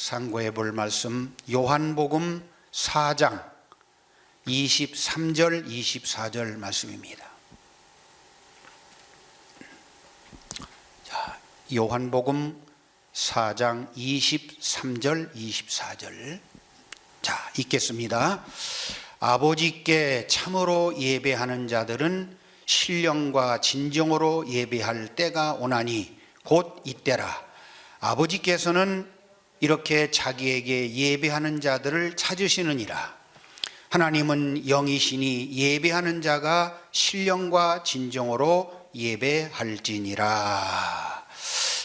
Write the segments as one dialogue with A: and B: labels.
A: 상고해 볼 말씀 요한복음 4장 23절 24절 말씀입니다. 자, 요한복음 4장 23절 24절 자, 읽겠습니다. 아버지께 참으로 예배하는 자들은 신령과 진정으로 예배할 때가 오나니 곧 이때라. 아버지께서는 이렇게 자기에게 예배하는 자들을 찾으시느니라. 하나님은 영이시니 예배하는 자가 신령과 진정으로 예배할지니라.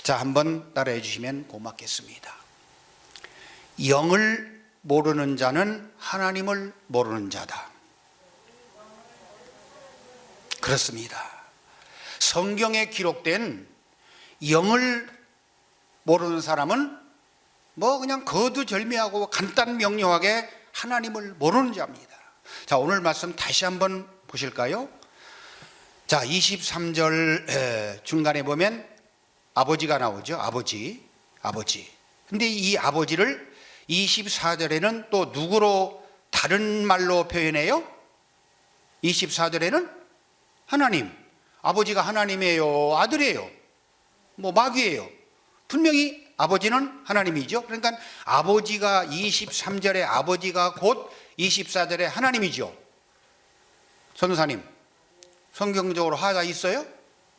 A: 자, 한번 따라해 주시면 고맙겠습니다. 영을 모르는 자는 하나님을 모르는 자다. 그렇습니다. 성경에 기록된 영을 모르는 사람은 그냥 거두절미하고 간단 명료하게 하나님을 모르는 자입니다. 자, 오늘 말씀 다시 한번 보실까요? 자, 23절 중간에 보면 아버지가 나오죠. 아버지. 근데 이 아버지를 24절에는 또 누구로 다른 말로 표현해요? 24절에는 하나님. 아버지가 하나님이에요? 아들이에요? 마귀예요? 분명히 아버지는 하나님이죠. 그러니까 아버지가 23절에 아버지가 곧 24절에 하나님이죠. 전도사님, 성경적으로 하가 있어요?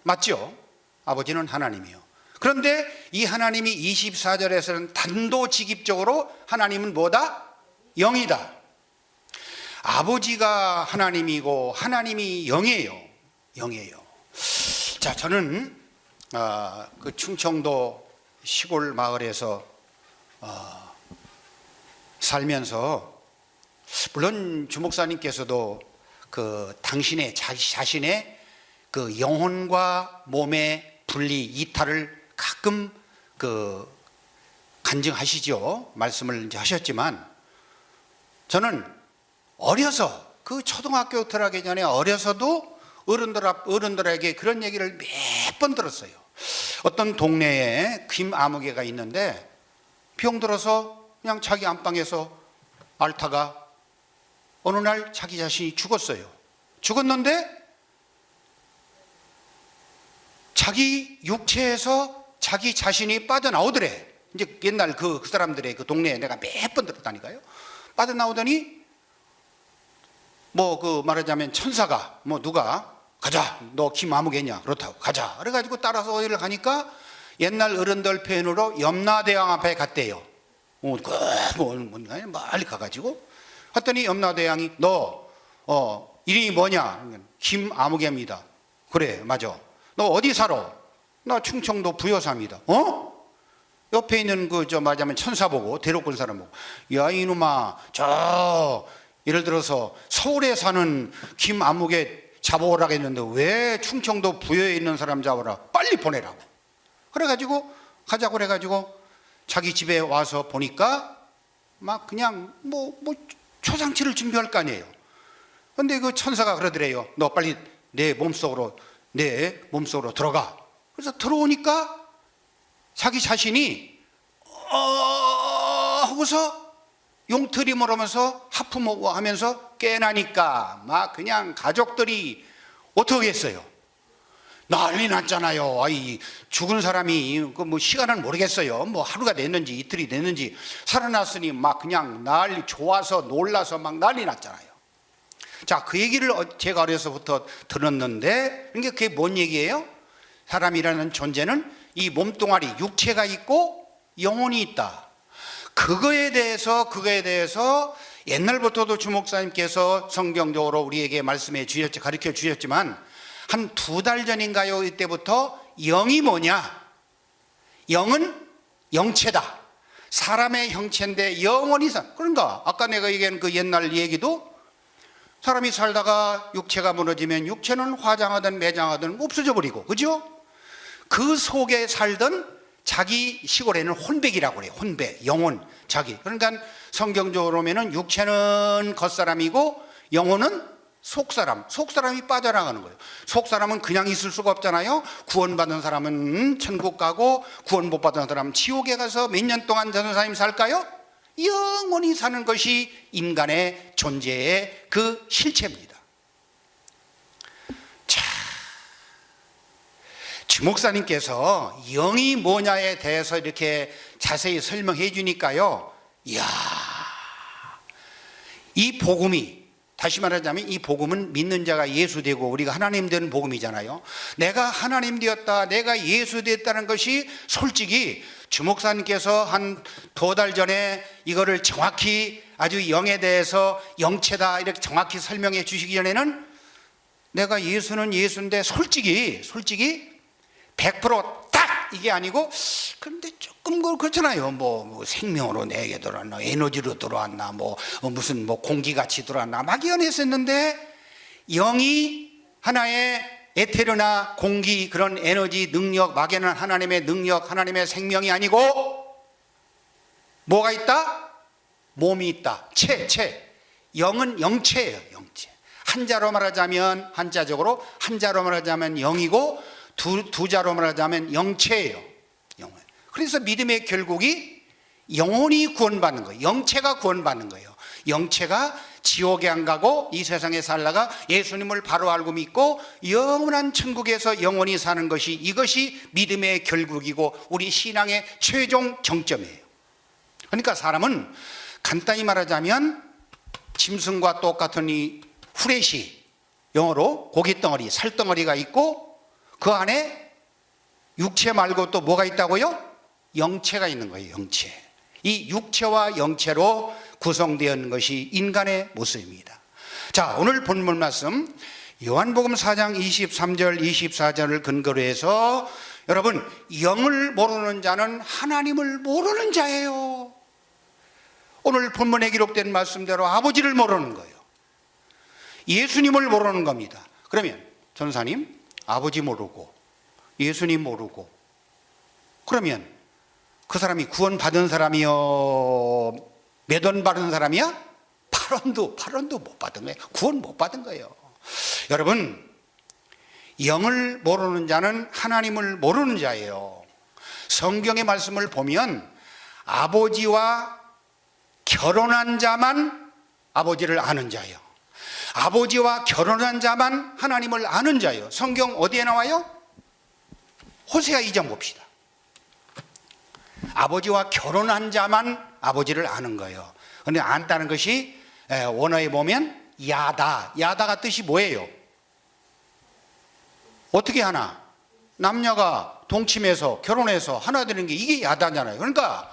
A: 맞죠? 아버지는 하나님이요. 그런데 이 하나님이 24절에서는 단도직입적으로 하나님은 뭐다? 영이다. 아버지가 하나님이고 하나님이 영이에요. 자, 저는 그 충청도 시골 마을에서 살면서, 물론 주목사님께서도 그 당신의 자신의 그 영혼과 몸의 분리 이탈을 가끔 그 간증하시죠. 말씀을 이제 하셨지만, 저는 어려서 그 초등학교 들어가기 전에 어려서도 어른들에게 그런 얘기를 몇 번 들었어요. 어떤 동네에 김아무개가 있는데 병들어서 그냥 자기 안방에서 앓다가 어느 날 자기 자신이 죽었어요. 죽었는데 자기 육체에서 자기 자신이 빠져나오더래. 이제 옛날 그 사람들의 그 동네에 내가 몇 번 들었다니까요. 빠져나오더니 말하자면 천사가 누가 가자, 너 김아무개냐? 그렇다고 가자. 그래가지고 따라서 어디를 가니까 옛날 어른들 표현으로 염라대왕 앞에 갔대요. 멀리 가가지고 갔더니 염라대왕이 너 이름이 뭐냐? 김아무개입니다. 그래, 맞아. 너 어디 살아? 나 충청도 부여사입니다. 옆에 있는 말하자면 천사 보고, 데려온 사람 보고, 야 이놈아, 예를 들어서 서울에 사는 김아무개 잡아오라고 했는데 왜 충청도 부여에 있는 사람 잡아라, 빨리 보내라고. 그래가지고 가자고 그래가지고 자기 집에 와서 보니까 막 그냥 초상치를 준비할 거 아니에요. 근데 그 천사가 그러더래요. 너 빨리 내 몸속으로 들어가. 그래서 들어오니까 자기 자신이 하고서 용트림을 하면서 하품하고 하면서 깨나니까 막 그냥 가족들이 어떻게 했어요? 난리 났잖아요. 죽은 사람이 시간은 모르겠어요. 하루가 됐는지 이틀이 됐는지 살아났으니 막 그냥 좋아서 놀라서 막 난리 났잖아요. 자, 그 얘기를 제가 어려서부터 들었는데, 그게 뭔 얘기예요? 사람이라는 존재는 이 몸뚱아리 육체가 있고 영혼이 있다. 그거에 대해서 옛날부터도 주목사님께서 성경적으로 우리에게 가르쳐 주셨지만 한 2달 전인가요? 이때부터 영이 뭐냐? 영은 영체다. 사람의 형체인데 영원히 그런가? 아까 내가 얘기한 그 옛날 얘기도 사람이 살다가 육체가 무너지면 육체는 화장하든 매장하든 없어져 버리고, 그죠? 그 속에 살던 자기 시골에는 혼백이라고 그래요. 혼백, 영혼, 자기. 그러니까 성경적으로 보면은 육체는 겉사람이고 영혼은 속사람이 빠져나가는 거예요. 속사람은 그냥 있을 수가 없잖아요. 구원받은 사람은 천국 가고 구원 못 받은 사람은 지옥에 가서 몇 년 동안 전도사님 살까요? 영원히 사는 것이 인간의 존재의 그 실체입니다. 자, 주목사님께서 영이 뭐냐에 대해서 이렇게 자세히 설명해 주니까요. 이야, 이 복음이, 다시 말하자면 이 복음은 믿는 자가 예수 되고 우리가 하나님 되는 복음이잖아요. 내가 하나님 되었다, 내가 예수 되었다는 것이 솔직히 주목사님께서 한 2달 전에 이거를 정확히 아주 영에 대해서 영체다 이렇게 정확히 설명해 주시기 전에는 내가 예수는 예수인데 솔직히 100%딱 이게 아니고, 그런데 조금 그렇잖아요. 뭐 생명으로 내게 들어왔나, 에너지로 들어왔나, 무슨 공기같이 들어왔나 막 연했었는데, 영이 하나의 에테르나 공기, 그런 에너지 능력, 막연한 하나님의 능력, 하나님의 생명이 아니고 뭐가 있다? 몸이 있다. 영은 영체예요. 영체. 한자로 말하자면 영이고, 두 자로 말하자면 영체예요. 그래서 믿음의 결국이 영혼이 구원받는 거예요. 영체가 구원받는 거예요. 영체가 지옥에 안 가고 이 세상에 살다가 예수님을 바로 알고 믿고 영원한 천국에서 영원히 사는 것이, 이것이 믿음의 결국이고 우리 신앙의 최종 정점이에요. 그러니까 사람은 간단히 말하자면 짐승과 똑같은 이 후레쉬, 영어로 고깃덩어리, 살덩어리가 있고 그 안에 육체 말고 또 뭐가 있다고요? 영체가 있는 거예요. 영체. 이 육체와 영체로 구성되어 것이 인간의 모습입니다. 자, 오늘 본문 말씀 요한복음 4장 23절 24절을 근거로 해서, 여러분, 영을 모르는 자는 하나님을 모르는 자예요. 오늘 본문에 기록된 말씀대로 아버지를 모르는 거예요. 예수님을 모르는 겁니다. 그러면 전사님, 아버지 모르고 예수님 모르고, 그러면 그 사람이 구원받은 사람이요, 몇 원 받은 사람이야? 8원도 못 받은 거예요. 구원 못 받은 거예요. 여러분, 영을 모르는 자는 하나님을 모르는 자예요. 성경의 말씀을 보면 아버지와 결혼한 자만 아버지를 아는 자예요. 아버지와 결혼한 자만 하나님을 아는 자예요. 성경 어디에 나와요? 호세아 2장 봅시다. 아버지와 결혼한 자만 아버지를 아는 거예요. 그런데 안다는 것이 원어에 보면 야다가 뜻이 뭐예요? 어떻게 하나? 남녀가 동침해서 결혼해서 하나 되는 게 이게 야다잖아요. 그러니까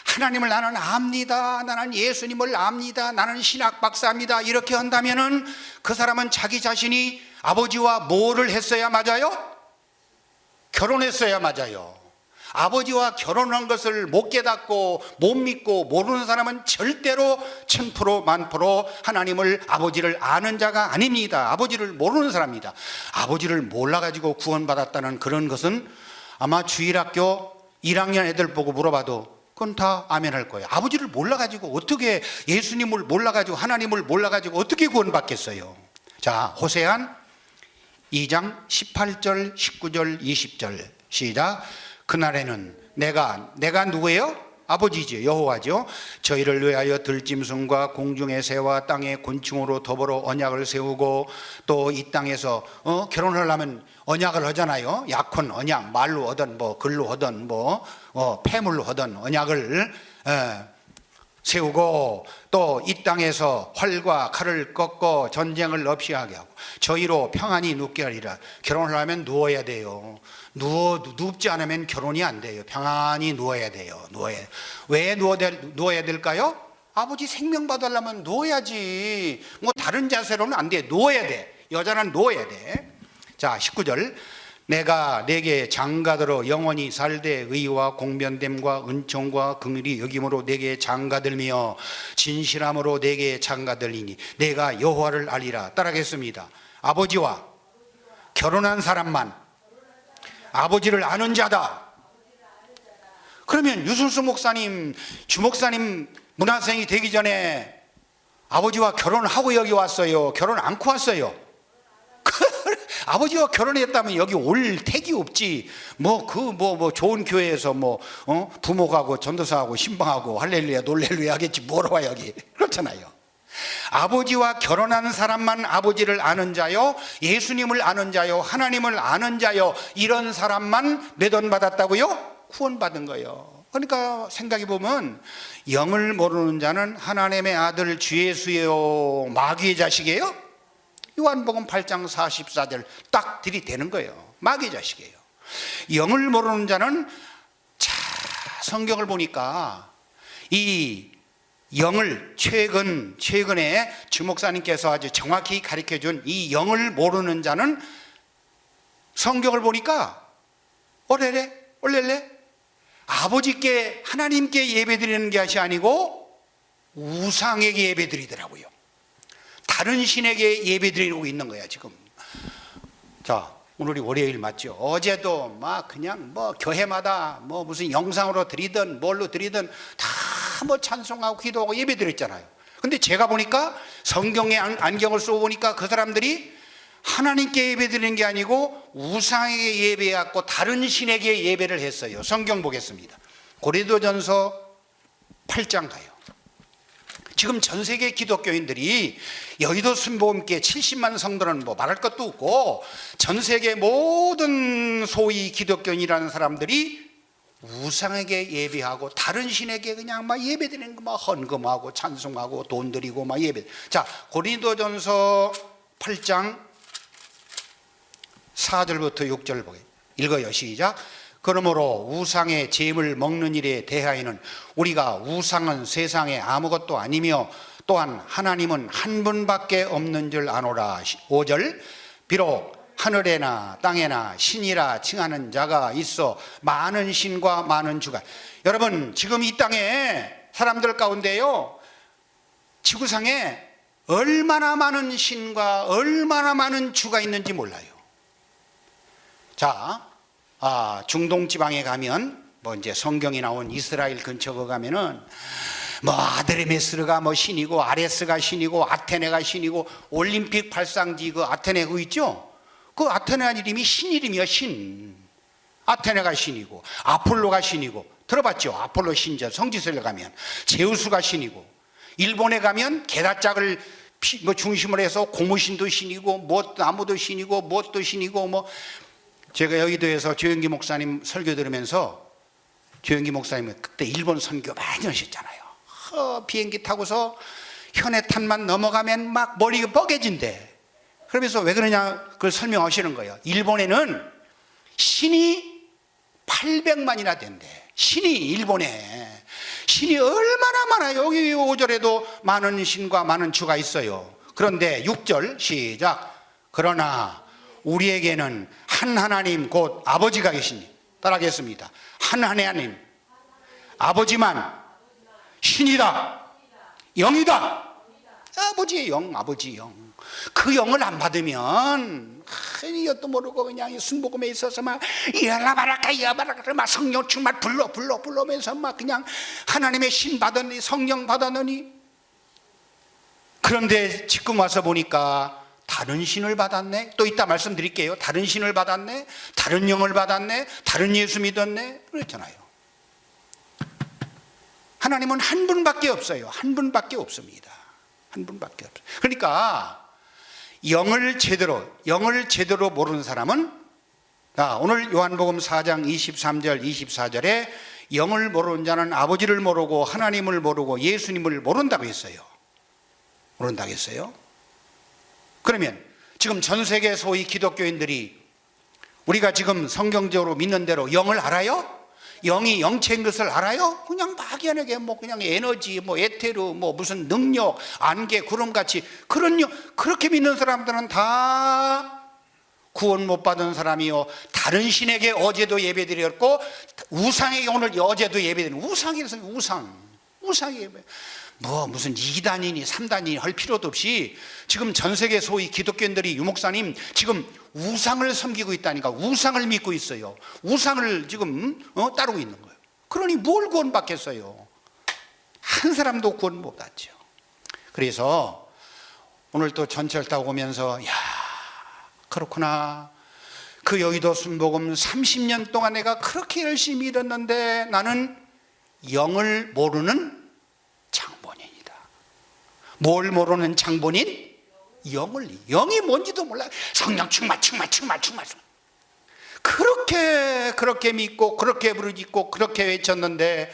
A: 하나님을 나는 압니다, 나는 예수님을 압니다, 나는 신학 박사입니다, 이렇게 한다면은 그 사람은 자기 자신이 아버지와 뭐를 했어야 맞아요? 결혼했어야 맞아요. 아버지와 결혼한 것을 못 깨닫고 못 믿고 모르는 사람은 절대로 1000% 10,000% 하나님을, 아버지를 아는 자가 아닙니다. 아버지를 모르는 사람입니다. 아버지를 몰라가지고 구원받았다는 그런 것은 아마 주일학교 1학년 애들 보고 물어봐도 그건 다 아멘 할 거예요. 아버지를 몰라가지고 어떻게, 예수님을 몰라가지고 하나님을 몰라가지고 어떻게 구원받겠어요? 자, 호세아 2장 18절 19절 20절 시작. 그날에는 내가 누구예요? 아버지죠. 여호와죠. 저희를 위하여 들짐승과 공중의 새와 땅의 곤충으로 더불어 언약을 세우고, 또 이 땅에서 결혼하려면 언약을 하잖아요. 약혼 언약, 말로 하든 글로 하든 폐물로 하든 언약을 세우고, 또 이 땅에서 활과 칼을 꺾고 전쟁을 없이 하게 하고 저희로 평안히 눕게 하리라. 결혼을 하면 누워야 돼요. 눕지 않으면 결혼이 안 돼요. 평안히 누워야 돼요. 왜 누워야 될까요? 아버지 생명 받으려면 누워야지. 다른 자세로는 안 돼. 누워야 돼. 여자는 누워야 돼. 자, 19절. 내가 내게 장가들어 영원히 살되 의와 공변됨과 은총과 긍휼이 여김으로 내게 장가들며 진실함으로 내게 장가들리니 내가 여호와를 알리라. 따라하겠습니다. 아버지와 결혼한 사람만 아버지를 아는 자다. 그러면 유순수 목사님, 주목사님 문화생이 되기 전에 아버지와 결혼하고 여기 왔어요? 결혼 않고 왔어요? 아버지와 결혼했다면 여기 올 택이 없지. 뭐 좋은 교회에서 부목하고 전도사하고 신방하고 할렐루야 놀렐루야 하겠지. 뭐로 와 여기. 그렇잖아요. 아버지와 결혼한 사람만 아버지를 아는 자요, 예수님을 아는 자요, 하나님을 아는 자요, 이런 사람만 몇 원 받았다고요? 구원받은 거예요. 그러니까 생각해 보면 영을 모르는 자는 하나님의 아들 주 예수예요, 마귀의 자식이에요? 요한복음 8장 44절 딱 들이대는 거예요. 마귀의 자식이에요. 영을 모르는 자는, 자, 성경을 보니까 이 영을 최근에 주 목사님께서 아주 정확히 가르쳐 준 이 영을 모르는 자는 성경을 보니까 올렐레 아버지께 하나님께 예배드리는 것이 아니고 우상에게 예배드리더라고요. 다른 신에게 예배드리고 있는 거야 지금. 자, 오늘이 월요일 맞죠? 어제도 막 그냥 교회마다 무슨 영상으로 드리든 뭘로 드리든 다 찬송하고 기도하고 예배드렸잖아요. 근데 제가 보니까 성경에 안경을 쓰고 보니까 그 사람들이 하나님께 예배드리는 게 아니고 우상에게 예배해갖고 다른 신에게 예배를 했어요. 성경 보겠습니다. 고린도전서 8장 가요. 지금 전 세계 기독교인들이 여의도 순복음교회 70만 성도는 말할 것도 없고 전 세계 모든 소위 기독교인이라는 사람들이 우상에게 예배하고 다른 신에게 그냥 예배드리는 거 헌금하고 찬송하고 돈 드리고 예배. 자, 고린도전서 8장 4절부터 6절 보게 읽어요. 시작. 그러므로 우상의 제물 먹는 일에 대하여는 우리가 우상은 세상에 아무것도 아니며 또한 하나님은 한 분밖에 없는 줄 아노라. 5절. 비록 하늘에나 땅에나 신이라 칭하는 자가 있어 많은 신과 많은 주가. 여러분 지금 이 땅에 사람들 가운데요, 지구상에 얼마나 많은 신과 얼마나 많은 주가 있는지 몰라요. 자, 중동 지방에 가면 이제 성경이 나온 이스라엘 근처에 가면은 아드레메스가 신이고 아레스가 신이고 아테네가 신이고 올림픽 발상지 그 아테네 그 있죠? 그 아테네 이름이 신 이름이야. 신. 아테네가 신이고 아폴로가 신이고 들어봤죠? 아폴로 신전 성지순례 가면 제우스가 신이고, 일본에 가면 게다짝을 중심으로 해서 고무신도 신이고 나무도 신이고 무엇도 신이고 제가 여의도에서 조영기 목사님 설교 들으면서, 조영기 목사님은 그때 일본 선교 많이 하셨잖아요. 비행기 타고서 현해탄만 넘어가면 머리가 뻐개진대. 그러면서 왜 그러냐 그걸 설명하시는 거예요. 일본에는 신이 800만이나 된대. 신이 일본에 신이 얼마나 많아요. 여기 5절에도 많은 신과 많은 주가 있어요. 그런데 6절 시작. 그러나 우리에게는 한 하나님 곧 아버지가 계시니, 따라하겠습니다. 한 하나님 아버지만 신이다, 영이다. 아버지의 영, 아버지 영. 그 영을 안 받으면 이것도 모르고 그냥 순복음에 있어서 이야라바라카 성령 충만 불러면서 그냥 하나님의 신 받았니, 성령 받았느니. 그런데 지금 와서 보니까 다른 신을 받았네. 또 이따 말씀드릴게요. 다른 신을 받았네, 다른 영을 받았네, 다른 예수 믿었네. 그랬잖아요. 하나님은 한 분밖에 없어요. 한 분밖에 없습니다. 한 분밖에 없어요. 그러니까 영을 제대로 모르는 사람은, 오늘 요한복음 4장 23절 24절에 영을 모르는 자는 아버지를 모르고 하나님을 모르고 예수님을 모른다고 했어요. 모른다고 했어요. 그러면 지금 전 세계 소위 기독교인들이 우리가 지금 성경적으로 믿는 대로 영을 알아요? 영이 영체인 것을 알아요? 그냥 막연하게 그냥 에너지, 에테르, 무슨 능력, 안개, 구름같이 그렇게 믿는 사람들은 다 구원 못 받은 사람이요, 다른 신에게 어제도 예배드렸고 우상에게 오늘 어제도 예배드리는 우상이 예배. 무슨 2단이니 3단이니 할 필요도 없이 지금 전 세계 소위 기독교인들이, 유목사님 지금 우상을 섬기고 있다니까. 우상을 믿고 있어요. 우상을 지금 따르고 있는 거예요. 그러니 뭘 구원받겠어요? 한 사람도 구원 못 받죠. 그래서 오늘 또 전철 타고 오면서 야, 그렇구나. 그 여의도 순복음 30년 동안 내가 그렇게 열심히 일했는데 나는 영을 모르는 장본인이다. 뭘 모르는 장본인? 영이 뭔지도 몰라. 성령 충만. 그렇게 믿고 그렇게 부르짖고 그렇게 외쳤는데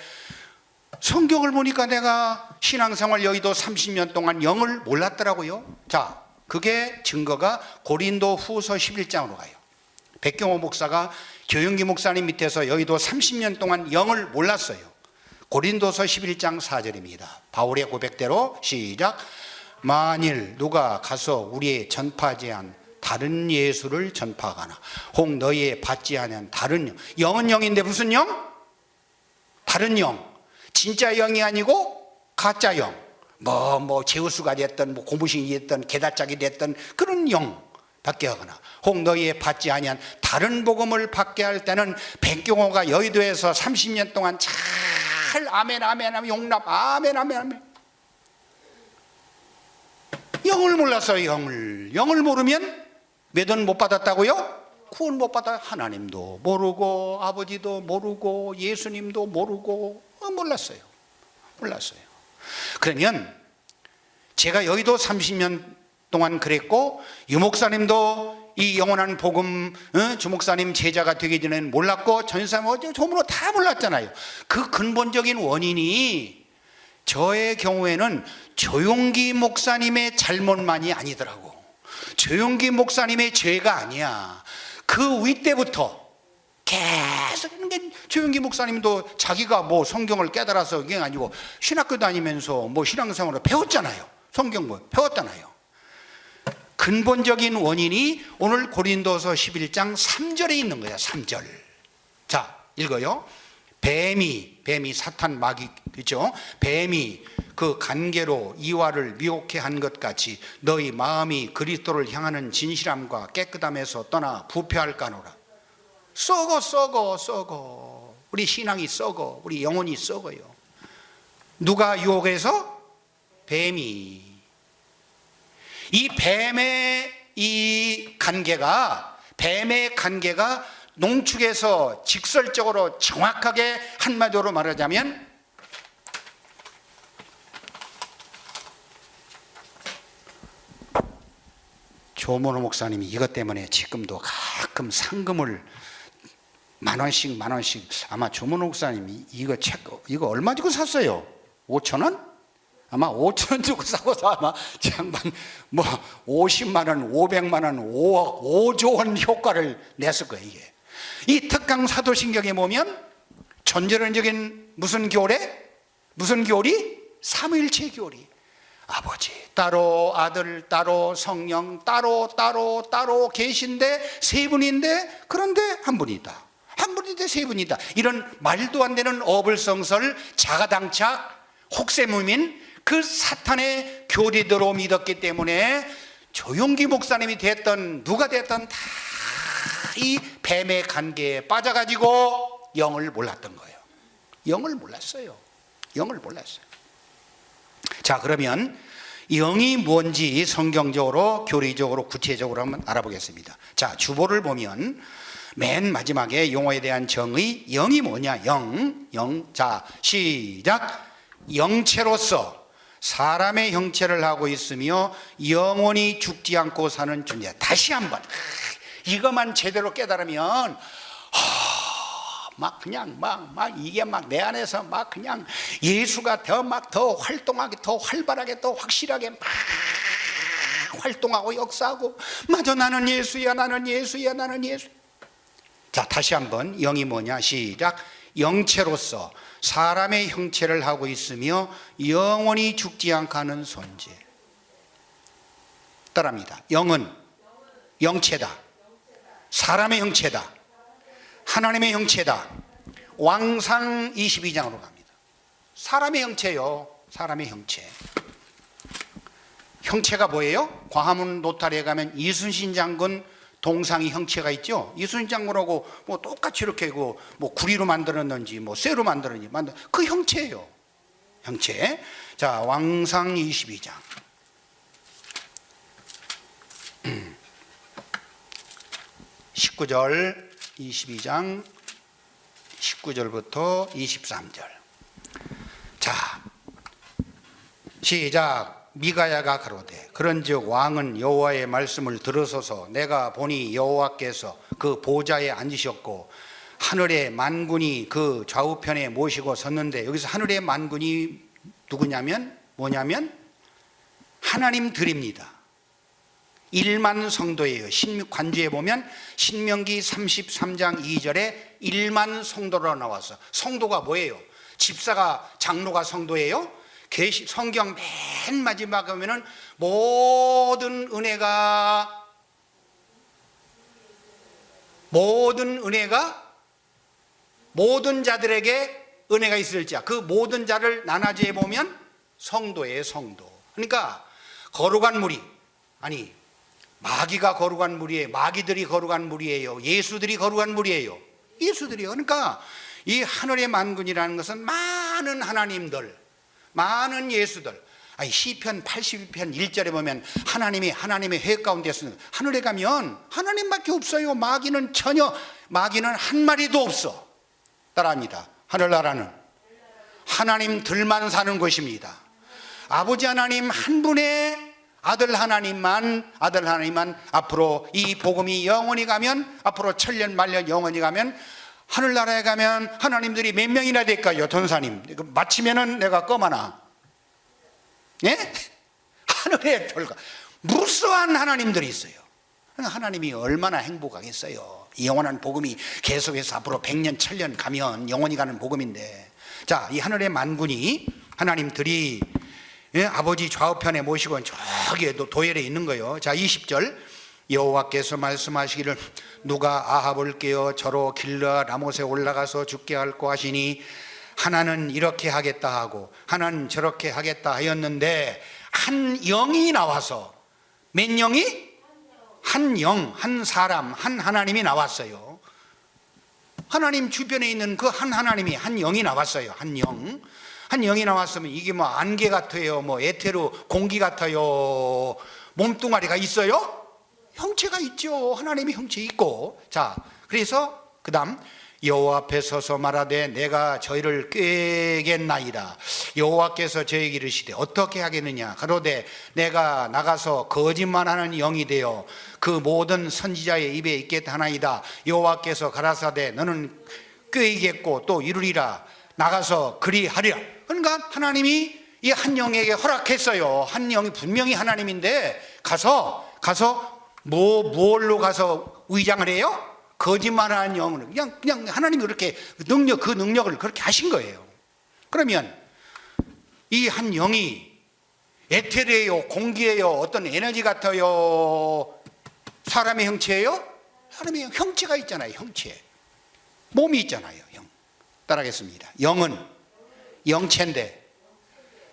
A: 성경을 보니까 내가 신앙생활 여의도 30년 동안 영을 몰랐더라고요. 자, 그게 증거가 고린도 후서 11장으로 가요. 백경호 목사가 조영기 목사님 밑에서 여의도 30년 동안 영을 몰랐어요. 고린도서 11장 4절입니다. 바울의 고백대로 시작. 만일 누가 가서 우리의 전파하지 않은 다른 예수를 전파하거나 혹 너희의 받지 않은 다른 영, 영은 영인데 무슨 영? 다른 영, 진짜 영이 아니고 가짜 영, 뭐 제우스가 됐든 뭐 고무신이 됐든 게다짝이 됐든 그런 영 받게 하거나 혹 너희의 받지 아니한 다른 복음을 받게 할 때는 백경호가 여의도에서 30년 동안 잘 아멘 용납 아멘 영을 몰랐어요. 영을 모르면 몇 원 못 받았다고요? 구원 못 받아. 하나님도 모르고 아버지도 모르고 예수님도 모르고 몰랐어요. 그러면 제가 여의도 30년 동안 그랬고 유 목사님도 이 영원한 복음 주 목사님 제자가 되기 전에는 몰랐고 전사님 전부로 다 몰랐잖아요. 그 근본적인 원인이 저의 경우에는 조용기 목사님의 잘못만이 아니더라고. 조용기 목사님의 죄가 아니야. 그 윗때부터 계속 있는 게 조용기 목사님도 자기가 뭐 성경을 깨달아서 그게 아니고 신학교 다니면서 뭐 신앙생활을 배웠잖아요. 성경 뭐 배웠잖아요. 근본적인 원인이 오늘 고린도서 11장 3절에 있는 거야. 3절. 자, 읽어요. 뱀이 사탄 마귀, 그렇죠? 뱀이 그 간계로 이와를 미혹해 한 것 같이 너희 마음이 그리스도를 향하는 진실함과 깨끗함에서 떠나 부패할까노라. 썩어. 우리 신앙이 썩어. 우리 영혼이 썩어요. 누가 유혹해서? 뱀이. 이 뱀의 간계가 농축에서 직설적으로 정확하게 한마디로 말하자면 조문호 목사님이 이것 때문에 지금도 가끔 상금을 만 원씩 아마 조문호 목사님이 이거 얼마 주고 샀어요? 5,000원? 아마 5,000원 주고 사고서 아마 장반 뭐 50만 원, 500만 원, 5억, 5조 원 효과를 냈을 거예요. 이게 이 특강 사도신경에 보면 전제론적인 무슨 교리? 삼위일체 교리. 아버지 따로, 아들 따로, 성령 따로 계신데 세 분인데 그런데 한 분이다. 한 분인데 세 분이다. 이런 말도 안 되는 어불성설, 자가당착, 혹세무민 그 사탄의 교리대로 믿었기 때문에 조용기 목사님이 됐던 누가 됐던 다 이 뱀의 관계에 빠져가지고 영을 몰랐던 거예요. 영을 몰랐어요. 자, 그러면 영이 뭔지 성경적으로 교리적으로 구체적으로 한번 알아보겠습니다. 자, 주보를 보면 맨 마지막에 용어에 대한 정의, 영이 뭐냐? 자, 시작. 영체로서 사람의 형체를 하고 있으며 영원히 죽지 않고 사는 존재. 다시 한번 이것만 제대로 깨달으면 이게 내 안에서 그냥 예수가 더 활동하게, 더 활발하게, 더 확실하게 활동하고 역사하고, 맞아, 나는 예수야. 자, 다시 한번 영이 뭐냐? 시작. 영체로서 사람의 형체를 하고 있으며 영원히 죽지 않고 하는 존재. 따라합니다. 영은 영체다. 사람의 형체다. 하나님의 형체다. 왕상 22장으로 갑니다. 사람의 형체요. 사람의 형체. 형체가 뭐예요? 광화문 노타리에 가면 이순신 장군 동상이 형체가 있죠. 이순신 장군하고 뭐 똑같이 이렇게 뭐 구리로 만들었는지 뭐 쇠로 만들었는지 그 형체예요. 형체. 자, 왕상 22장. 19절, 22장 19절부터 23절. 자, 시작. 미가야가 가로되 그런즉 왕은 여호와의 말씀을 들으소서. 내가 보니 여호와께서 그 보좌에 앉으셨고 하늘의 만군이 그 좌우편에 모시고 섰는데, 여기서 하늘의 만군이 누구냐면 뭐냐면 하나님들입니다. 1만 성도예요. 관주에 보면 신명기 33장 2절에 1만 성도로 나와서, 성도가 뭐예요? 집사가, 장로가 성도예요? 성경 맨 마지막에 보면은 모든 모든 자들에게 은혜가 있을 자, 그 모든 자를 나눠지에 보면 성도예요. 성도. 그러니까 거룩한 무리, 아니 마귀가 거룩한 무리예요. 마귀들이 거룩한 무리예요. 예수들이 거룩한 무리예요. 예수들이요. 그러니까 이 하늘의 만군이라는 것은 많은 하나님들, 많은 예수들. 시편 82편 1절에 보면 하나님의 회 가운데서, 하늘에 가면 하나님밖에 없어요. 마귀는 한 마리도 없어. 따라합니다. 하늘나라는 하나님들만 사는 곳입니다. 아버지 하나님 한 분의 아들 하나님만 앞으로 이 복음이 영원히 가면, 앞으로 천년 만년 영원히 가면, 하늘나라에 가면 하나님들이 몇 명이나 될까요? 전사님 마치면은 내가 꺼마나, 예? 하늘에 무수한 하나님들이 있어요. 하나님이 얼마나 행복하겠어요. 영원한 복음이 계속해서 앞으로 100년 1000년 가면 영원히 가는 복음인데, 자, 이 하늘의 만군이 하나님들이, 예? 아버지 좌우편에 모시고 저기에 도열에 있는 거예요. 자, 20절. 여호와께서 말씀하시기를 누가 아합을 깨어 저로 길르앗 라못에 올라가서 죽게 할고 하시니, 하나는 이렇게 하겠다 하고 하나는 저렇게 하겠다 하였는데, 한 영이 나와서, 몇 영이? 한 영, 한 사람, 한 하나님이 나왔어요. 하나님 주변에 있는 그 한 하나님이, 한 영이 나왔어요. 한 영이 나왔으면 이게 뭐 안개 같아요, 뭐 에테르 공기 같아요, 몸뚱아리가 있어요? 형체가 있죠. 하나님이 형체 있고. 자, 그래서 그 다음, 여호와 앞에 서서 말하되 내가 저희를 꾀겠나이다. 여호와께서 저에게 이르시되 어떻게 하겠느냐. 가로되 내가 나가서 거짓말하는 영이 되어 그 모든 선지자의 입에 있겠다 하나이다. 여호와께서 가라사대 너는 꾀이겠고 또 이루리라. 나가서 그리하리라. 그러니까 하나님이 이 한 영에게 허락했어요. 한 영이 분명히 하나님인데 가서 뭘로 가서 의장을 해요? 거짓말하는 영으로. 그냥 하나님이 그렇게 그 능력을 그렇게 하신 거예요. 그러면 이 한 영이 에테르예요, 공기예요, 어떤 에너지 같아요, 사람의 형체예요? 사람의 형체가 있잖아요. 형체, 몸이 있잖아요. 따라하겠습니다. 영은 영체인데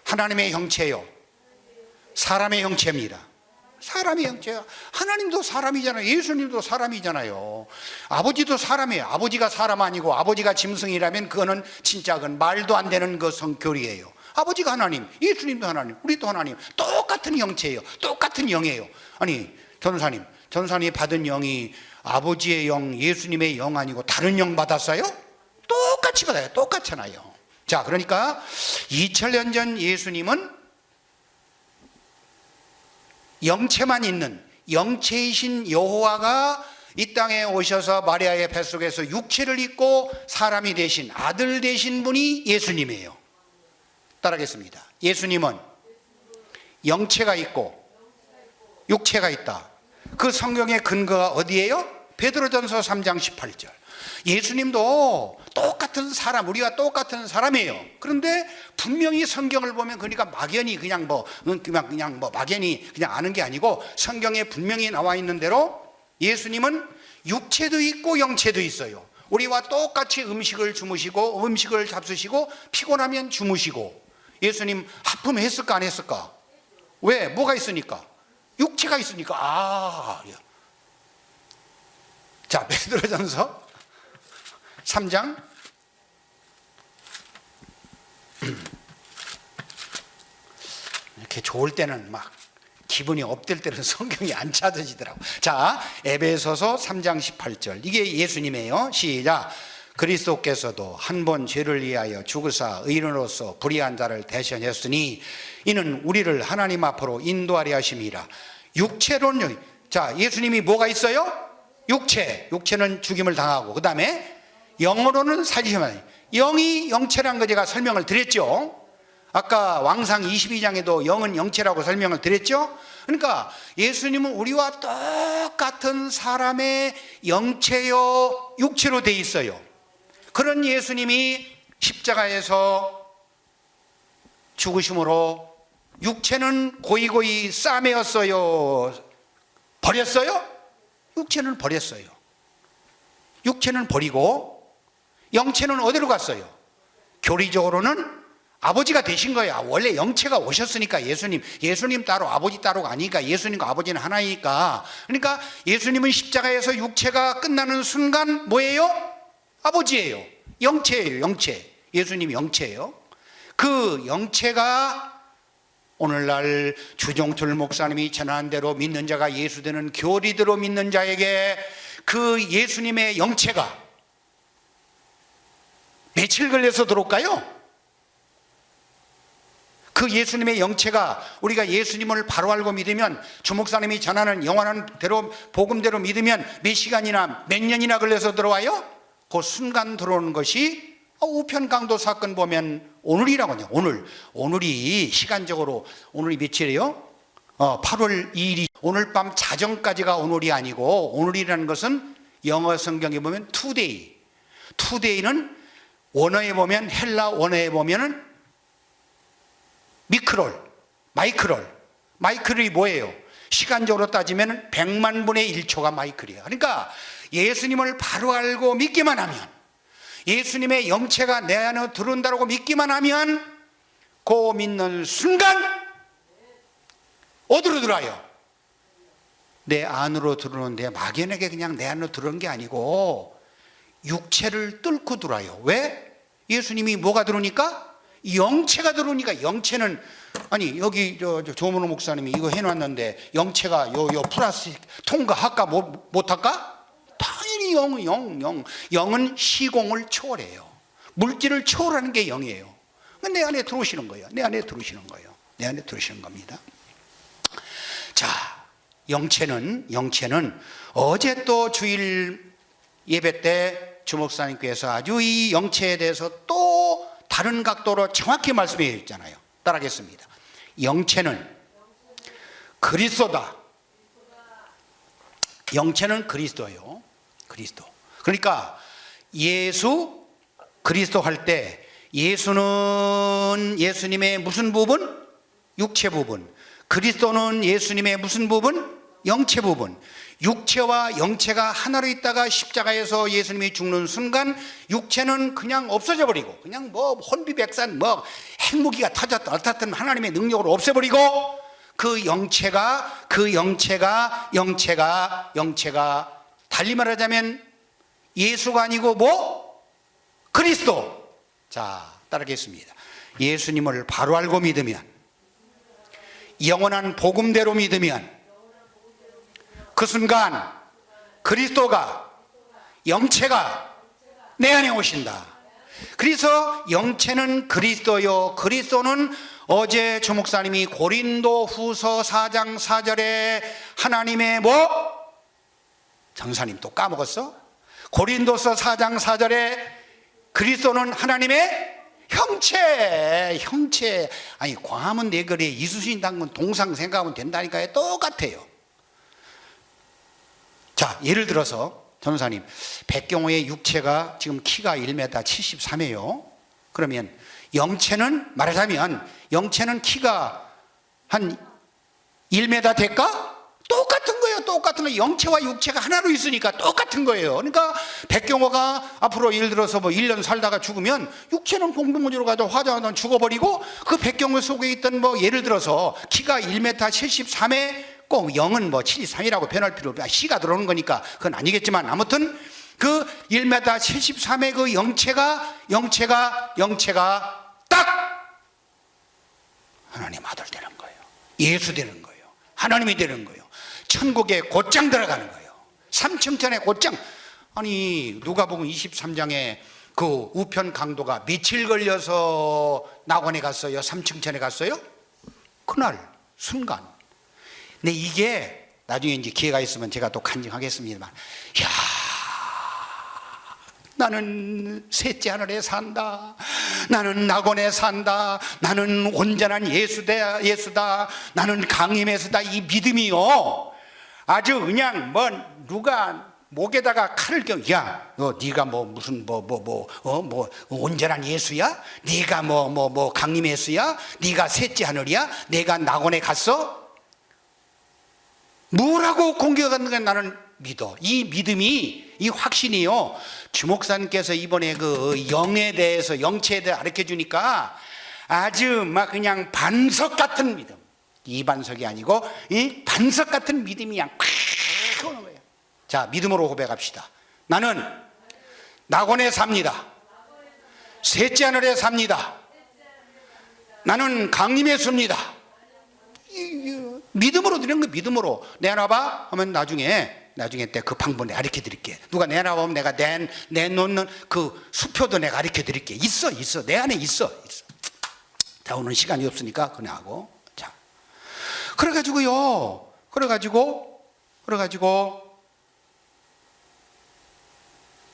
A: 하나님의 형체요, 사람의 형체입니다. 사람의 형체야. 하나님도 사람이잖아요. 예수님도 사람이잖아요. 아버지도 사람이에요. 아버지가 사람 아니고 아버지가 짐승이라면 그거는 진짜 그건 말도 안 되는 그 성교리예요. 아버지가 하나님, 예수님도 하나님, 우리도 하나님, 똑같은 형체예요. 똑같은 영이에요. 아니 전사님 받은 영이 아버지의 영, 예수님의 영 아니고 다른 영 받았어요? 똑같이 받아요. 똑같잖아요. 자, 그러니까 2000년 전 예수님은 영체만 있는, 영체이신 여호와가 이 땅에 오셔서 마리아의 뱃속에서 육체를 입고 사람이 되신, 아들 되신 분이 예수님이에요. 따라하겠습니다. 예수님은 영체가 있고 육체가 있다. 그 성경의 근거가 어디예요? 베드로전서 3장 18절. 예수님도 똑같은 사람, 우리가 똑같은 사람이에요. 그런데 분명히 성경을 보면, 그러니까 막연히 그냥 막연히 그냥 아는 게 아니고 성경에 분명히 나와 있는 대로 예수님은 육체도 있고 영체도 있어요. 우리와 똑같이 음식을 주무시고 음식을 잡수시고 피곤하면 주무시고. 예수님 하품했을까 안 했을까? 왜? 뭐가 있으니까? 육체가 있으니까. 자, 베드로전서 3장 이렇게 좋을 때는 막 기분이 업될 때는 성경이 안 찾아지더라고. 자, 에베소서 3장 18절. 이게 예수님이에요. 시작. 그리스도께서도 한 번 죄를 위하여 죽으사 의인으로서 불의한 자를 대신했으니 이는 우리를 하나님 앞으로 인도하려 하심이라. 육체론, 자, 예수님이 뭐가 있어요? 육체는 죽임을 당하고, 그 다음에 영으로는 살리시면, 영이 영체란 거 제가 설명을 드렸죠. 아까 왕상 22장에도 영은 영체라고 설명을 드렸죠. 그러니까 예수님은 우리와 똑같은 사람의 영체요 육체로 돼 있어요. 그런 예수님이 십자가에서 죽으심으로 육체는 고이고이 싸매었어요. 버렸어요? 육체는 버렸어요. 육체는 버리고 영체는 어디로 갔어요? 교리적으로는 아버지가 되신 거야. 원래 영체가 오셨으니까 예수님 따로 아버지 따로가 아니니까, 예수님과 아버지는 하나이니까. 그러니까 예수님은 십자가에서 육체가 끝나는 순간 뭐예요? 아버지예요. 영체예요. 영체. 예수님이 영체예요. 그 영체가 오늘날 주종철 목사님이 전한 대로 믿는 자가 예수 되는 교리대로 믿는 자에게 그 예수님의 영체가 며칠 걸려서 들어올까요? 그 예수님의 영체가 우리가 예수님을 바로 알고 믿으면, 주목사님이 전하는 영원한 대로 복음대로 믿으면 몇 시간이나 몇 년이나 걸려서 들어와요? 그 순간 들어오는 것이 우편 강도 사건 보면 오늘이라고요. 오늘이 시간적으로 오늘이 며칠이에요? 8월 2일이 오늘 밤 자정까지가 오늘이 아니고, 오늘이라는 것은 영어 성경에 보면 투데이. 투데이는 원어에 보면, 헬라 원어에 보면은 마이크롤이 뭐예요? 시간적으로 따지면 100만 분의 1초가 마이클이에요. 그러니까 예수님을 바로 알고 믿기만 하면, 예수님의 영체가 내 안에 들어온다고 믿기만 하면, 그 믿는 순간 어디로 들어와요? 내 안으로 들어오는데, 막연하게 그냥 내 안으로 들어온 게 아니고 육체를 뚫고 들어와요. 왜? 예수님이 뭐가 들어오니까? 영체가 들어오니까. 영체는, 아니 여기 조문호 목사님이 이거 해놨는데, 영체가 요 플라스틱 통과할까 못할까? 당연히 영은 시공을 초월해요. 물질을 초월하는 게 영이에요. 내 안에 들어오시는 거예요. 내 안에 들어오시는 겁니다. 자, 영체는 어제 또 주일 예배 때 주목사님께서 아주 이 영체에 대해서 또 다른 각도로 정확히 말씀해 주셨잖아요. 따라하겠습니다. 영체는 그리스도다. 영체는 그리스도예요. 그리스도. 그러니까 예수 그리스도 할 때, 예수는 예수님의 무슨 부분? 육체 부분. 그리스도는 예수님의 무슨 부분? 영체 부분. 육체와 영체가 하나로 있다가 십자가에서 예수님이 죽는 순간 육체는 그냥 없어져 버리고, 그냥 뭐 혼비백산 뭐 핵무기가 터졌든 어떻든 하나님의 능력으로 없애버리고, 그 영체가 달리 말하자면 예수가 아니고 뭐? 그리스도. 자, 따르겠습니다. 예수님을 바로 알고 믿으면, 영원한 복음대로 믿으면, 그 순간 그리스도가, 영체가 내 안에 오신다. 그래서 영체는 그리스도요, 그리스도는 어제 주목사님이 고린도 후서 4장 4절에 하나님의 뭐? 전사님 또 까먹었어? 고린도서 4장 4절에 그리스도는 하나님의 형체. 아니, 광화문 내거리에 이수신 당근 동상 생각하면 된다니까요. 똑같아요. 자, 예를 들어서 전사님, 백경호의 육체가 지금 키가 1m 73이에요. 그러면 영체는, 말하자면 영체는 키가 한 1m 될까? 똑같은 거예요. 똑같은 거예요. 영체와 육체가 하나로 있으니까 똑같은 거예요. 그러니까 백경호가 앞으로 예를 들어서 뭐 1년 살다가 죽으면 육체는 공동문제로 가서 화장하다 죽어버리고, 그 백경호 속에 있던 뭐 예를 들어서 키가 1m 73에 꼭 영은 뭐 73이라고 변할 필요 없고, C가 들어오는 거니까 그건 아니겠지만, 아무튼 그 1m 73의 그 영체가 딱 하나님 아들 되는 거예요. 예수 되는 거예요. 하나님이 되는 거예요. 천국에 곧장 들어가는 거예요. 삼층천에 곧장. 아니 누가복음 23장에 그 우편 강도가 며칠 걸려서 낙원에 갔어요? 삼층천에 갔어요? 그날 순간. 근데 이게 나중에 이제 기회가 있으면 제가 또 간증하겠습니다만, 야, 나는 셋째 하늘에 산다. 나는 낙원에 산다. 나는 온전한 예수다. 나는 강림에서다. 이 믿음이요, 아주 그냥 뭐 누가 목에다가 칼을 껴, 야, 네가 뭐 무슨 온전한 예수야? 네가 뭐 강림 예수야? 네가 셋째 하늘이야? 내가 낙원에 갔어? 뭐라고 공격하는 게 나는 믿어. 이 믿음이, 이 확신이요, 주목사님께서 이번에 그 영에 대해서, 영체에 대해 가르쳐 주니까 아주 막 그냥 반석 같은 믿음, 이 반석이 아니고 이 반석 같은 믿음이 그냥 팍 오는 거예요. 자, 믿음으로 고백합시다. 나는 낙원에 삽니다. 셋째 하늘에 삽니다. 나는 강림에 삽니다. 믿음으로 드리는 거예요. 믿음으로. 내놔봐 하면 나중에 때 그 방법 내가 가르쳐 드릴게. 누가 내놔봐 하면 내가 내놓는 그 수표도 내가 가르쳐 드릴게. 있어. 내 안에 있어. 자, 오늘 시간이 없으니까 그냥 하고. 자, 그래가지고요.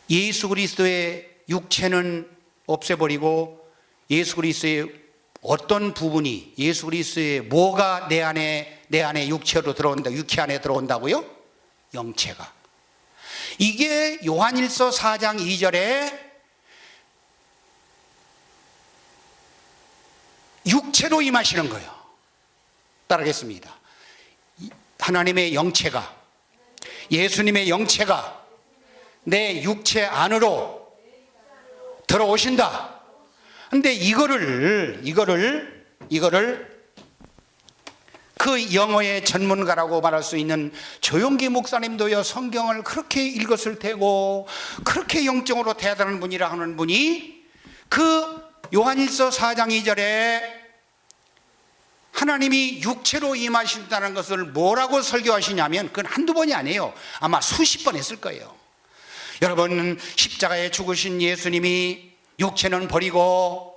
A: 예수 그리스도의 육체는 없애버리고, 예수 그리스도의 어떤 부분이, 예수 그리스도의 뭐가 내 안에 육체로 들어온다, 육체 안에 들어온다고요? 영체가. 이게 요한일서 4장 2절에 육체로 임하시는 거예요. 따라하겠습니다. 하나님의 영체가, 예수님의 영체가 내 육체 안으로 들어오신다. 근데 이거를 그 영어의 전문가라고 말할 수 있는 조용기 목사님도요, 성경을 그렇게 읽었을 테고 그렇게 영적으로 대단한 분이라 하는 분이 그 요한일서 4장 2절에 하나님이 육체로 임하신다는 것을 뭐라고 설교하시냐면, 그건 한두 번이 아니에요. 아마 수십 번 했을 거예요. 여러분, 십자가에 죽으신 예수님이 육체는 버리고,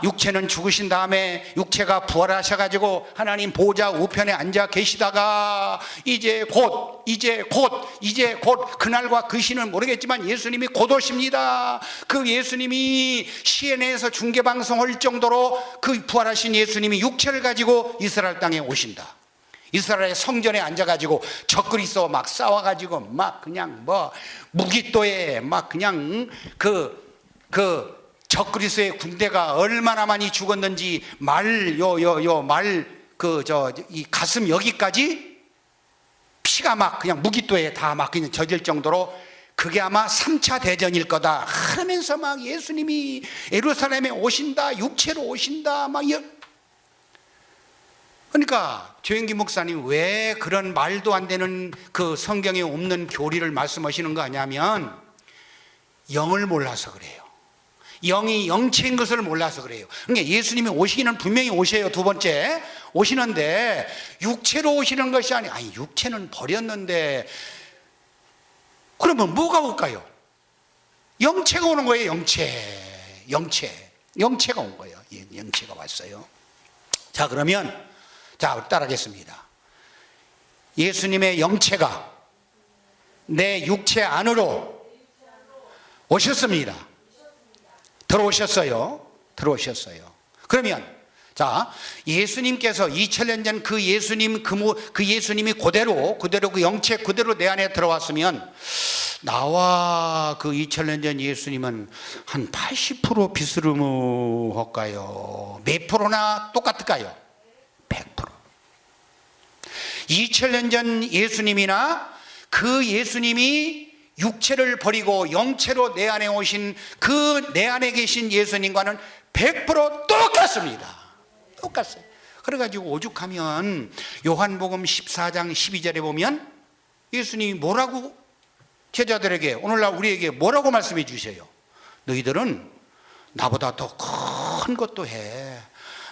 A: 육체는 죽으신 다음에 육체가 부활하셔가지고 하나님 보좌 우편에 앉아 계시다가 이제 곧 그날과 그 시는 모르겠지만 예수님이 곧 오십니다. 그 예수님이 CNN에서 중계방송할 정도로 그 부활하신 예수님이 육체를 가지고 이스라엘 땅에 오신다. 이스라엘의 성전에 앉아가지고 적그리스도 막 싸워가지고 막 그냥 뭐 무기또에 막 그냥 적그리스도의 군대가 얼마나 많이 죽었는지 이 가슴 여기까지 피가 막 그냥 무기또에 다 막 그냥 젖을 정도로, 그게 아마 3차 대전일 거다 하면서 막 예수님이 예루살렘에 오신다, 육체로 오신다 막. 그러니까 조영기 목사님 왜 그런 말도 안 되는 그 성경에 없는 교리를 말씀하시는 거 아니냐면, 영을 몰라서 그래요. 영이 영체인 것을 몰라서 그래요. 그러니까 예수님이 오시기는 분명히 오셔요. 두 번째 오시는데 육체로 오시는 것이 아니 육체는 버렸는데 그러면 뭐가 올까요? 영체가 오는 거예요. 영체가 온 거예요. 영체가 왔어요. 자, 그러면 따라하겠습니다. 예수님의 영체가 내 육체 안으로 오셨습니다. 들어오셨어요. 그러면 예수님께서 2000년 전 그 예수님이 그대로 그 영체 그대로 내 안에 들어왔으면, 나와 그 2000년 전 예수님은 한 80% 비스름할까요? 몇 프로나 똑같을까요? 100%. 2000년 전 예수님이나 그 예수님이 육체를 버리고 영체로 내 안에 오신 그 내 안에 계신 예수님과는 100% 똑같습니다. 똑같아요. 그래가지고 오죽하면 요한복음 14장 12절에 보면 예수님이 뭐라고 제자들에게, 오늘날 우리에게 뭐라고 말씀해 주셔요? 너희들은 나보다 더 큰 것도 해,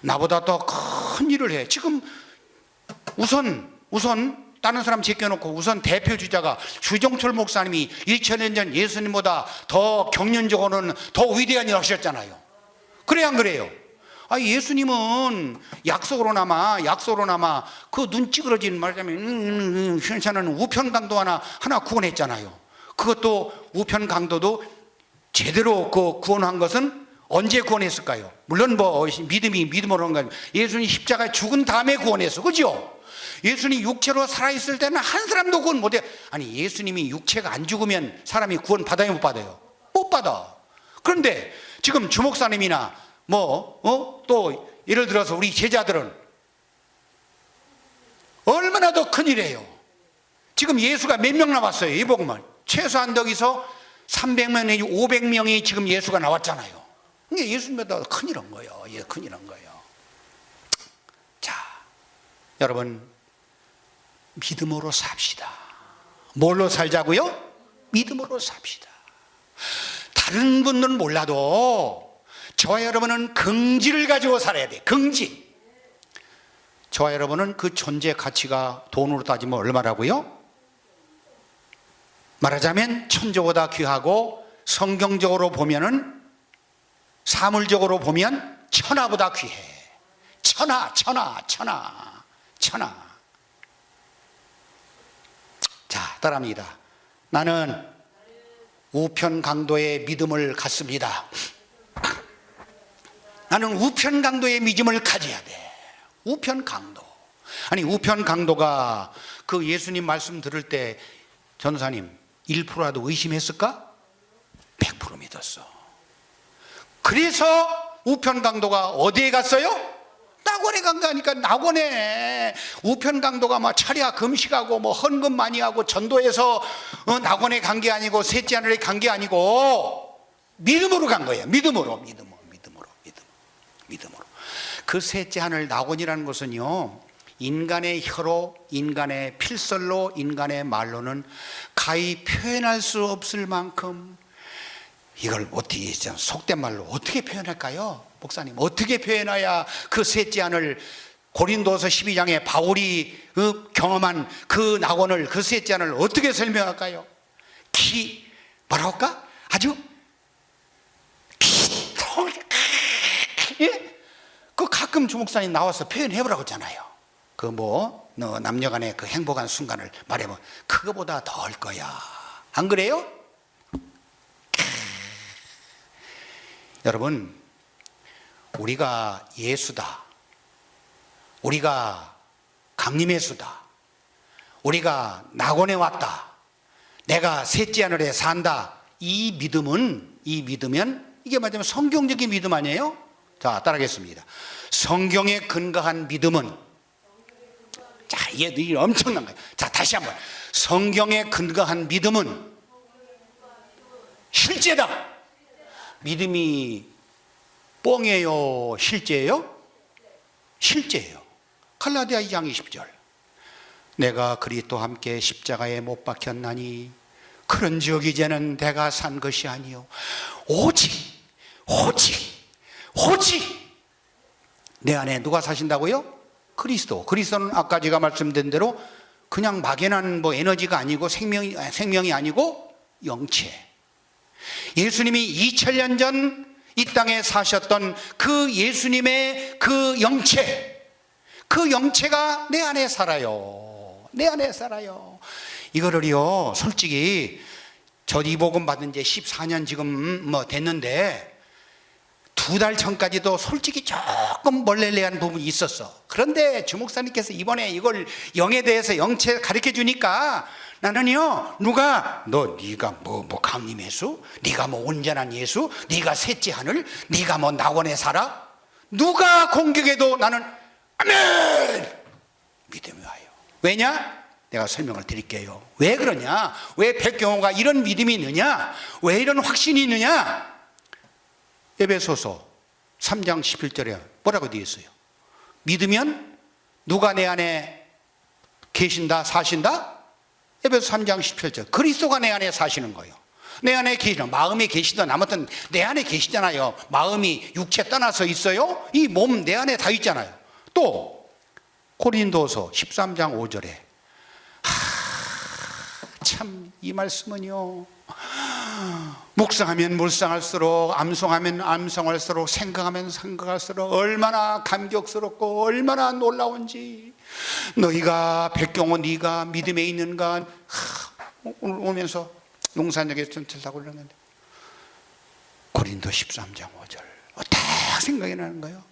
A: 나보다 더 큰 일을 해. 지금 우선 다른 사람 제껴놓고 우선 대표 주자가 주정철 목사님이 2000년 전 예수님보다 더 경륜적으로는 더 위대한 일 하셨잖아요. 그래 안 그래요? 예수님은 약속으로나마 그 눈 찌그러진 말하자면 괜찮은 우편강도 하나 구원했잖아요. 그것도 우편강도도 제대로 그 구원한 것은 언제 구원했을까요? 물론 뭐 믿음으로 한 거 아니에요. 예수님 십자가에 죽은 다음에 구원했어, 그죠? 예수님 육체로 살아있을 때는 한 사람도 구원 못해. 아니, 예수님이 육체가 안 죽으면 사람이 구원 받아요, 못 받아요? 못 받아. 그런데 지금 주목사님이나 또 예를 들어서 우리 제자들은 얼마나 더 큰일이에요. 지금 예수가 몇 명 남았어요, 이 복음을. 최소한 여기서 300명 내지 500명이 지금 예수가 나왔잖아요. 이게 예수님보다 큰일한 거예요. 예, 큰일한 거예요. 자, 여러분, 믿음으로 삽시다. 뭘로 살자고요? 믿음으로 삽시다. 다른 분들은 몰라도 저와 여러분은 긍지를 가지고 살아야 돼. 긍지. 저와 여러분은 그 존재 가치가 돈으로 따지면 얼마라고요? 말하자면 천조보다 귀하고, 성경적으로 보면은, 사물적으로 보면 천하보다 귀해. 천하. 자, 따라합니다. 나는 우편강도의 믿음을 갖습니다. 나는 우편강도의 믿음을 가져야 돼. 우편강도. 아니, 우편강도가 그 예수님 말씀 들을 때 전도사님 1%라도 의심했을까? 100% 믿었어. 그래서 우편강도가 어디에 갔어요? 낙원에 간 거니까. 낙원에 우편강도가 막 차례 금식하고 헌금 많이 하고 전도해서 낙원에 간 게 아니고 셋째 하늘에 간 게 아니고 믿음으로 간 거예요. 믿음으로. 그 셋째 하늘 낙원이라는 것은요, 인간의 혀로, 인간의 필설로, 인간의 말로는 가히 표현할 수 없을 만큼, 이걸 어떻게, 속된 말로 어떻게 표현할까요? 목사님, 어떻게 표현해야 그 셋째 하늘, 고린도서 12장에 바울이 경험한 그 낙원을, 그 셋째 하늘을 어떻게 설명할까요? 뭐라고 할까? 아주 기통. 예? 그 가끔 주목사님 나와서 표현해보라고 했잖아요. 남녀간의 그 행복한 순간을 말해보면 그거보다 더할 거야. 안 그래요? 여러분, 우리가 예수다, 우리가 강림의 수다, 우리가 낙원에 왔다, 내가 셋째 하늘에 산다, 이 믿으면 이게 맞으면 성경적인 믿음 아니에요? 자, 따라하겠습니다. 성경에 근거한 믿음은, 자, 이게 엄청난 거예요. 자, 다시 한번. 성경에 근거한 믿음은 실제다. 믿음이 뻥이에요, 실제예요? 실제예요. 갈라디아 2장 20절. 내가 그리스도와 함께 십자가에 못 박혔나니 그런즉 이제는 내가 산 것이 아니요 오직 내 안에 누가 사신다고요? 그리스도. 그리스도는 아까 제가 말씀드린 대로 그냥 막연한 에너지가 아니고 생명이 아니고 영체. 예수님이 2000년 전 이 땅에 사셨던 그 예수님의 그 영체, 그 영체가 내 안에 살아요. 내 안에 살아요. 이거를요, 솔직히 저 이 복음 받은 지 14년 지금 됐는데 2달 전까지도 솔직히 조금 멀레레한 부분이 있었어. 그런데 주목사님께서 이번에 이걸 영에 대해서 영체 가르쳐 주니까 나는요, 네가 강림 예수? 네가 온전한 예수? 네가 셋째 하늘? 네가 낙원에 살아? 누가 공격해도 나는 아멘! 믿음이 와요. 왜냐? 내가 설명을 드릴게요. 왜 그러냐? 왜 백경호가 이런 믿음이 있느냐? 왜 이런 확신이 있느냐? 에베소서 3장 11절에 뭐라고 되어 있어요? 믿으면 누가 내 안에 계신다, 사신다? 에베소 3장 17절. 그리스도가 내 안에 사시는 거예요. 내 안에 계시는, 마음에 계시든 아무튼 내 안에 계시잖아요. 마음이 육체 떠나서 있어요. 이 몸 내 안에 다 있잖아요. 또 고린도서 13장 5절에 참 이 말씀은요, 묵상하면 묵상할수록, 암송하면 암송할수록, 생각하면 생각할수록 얼마나 감격스럽고 얼마나 놀라운지. 너희가 백경호 네가 믿음에 있는가. 오늘 오면서 농산역에 좀 들다고 그러는데 고린도 13장 5절 딱 생각이 나는 거예요.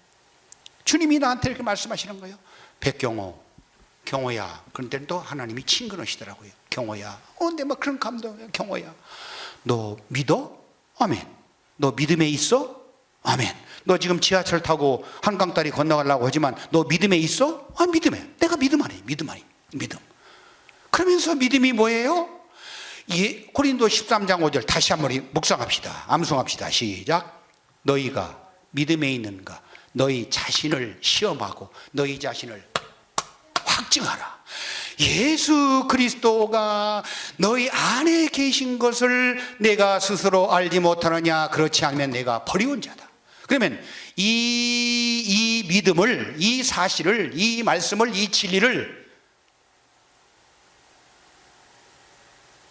A: 주님이 나한테 이렇게 말씀하시는 거예요. 백경호, 경호야. 그런데 또 하나님이 친근하시더라고요. 경호야. 근데 막 그런 감동. 경호야, 너 믿어? 아멘. 너 믿음에 있어? 아멘. 너 지금 지하철 타고 한강다리 건너가려고 하지만 너 믿음에 있어? 아, 믿음에. 내가 믿음 안해. 믿음 안해. 믿음. 그러면서 믿음이 뭐예요? 고린도 13장 5절 다시 한번 묵상합시다. 암송합시다. 시작. 너희가 믿음에 있는가? 너희 자신을 시험하고 너희 자신을 확증하라. 예수 그리스도가 너희 안에 계신 것을 내가 스스로 알지 못하느냐? 그렇지 않으면 내가 버리운 자다. 그러면 이 믿음을, 이 사실을, 이 말씀을, 이 진리를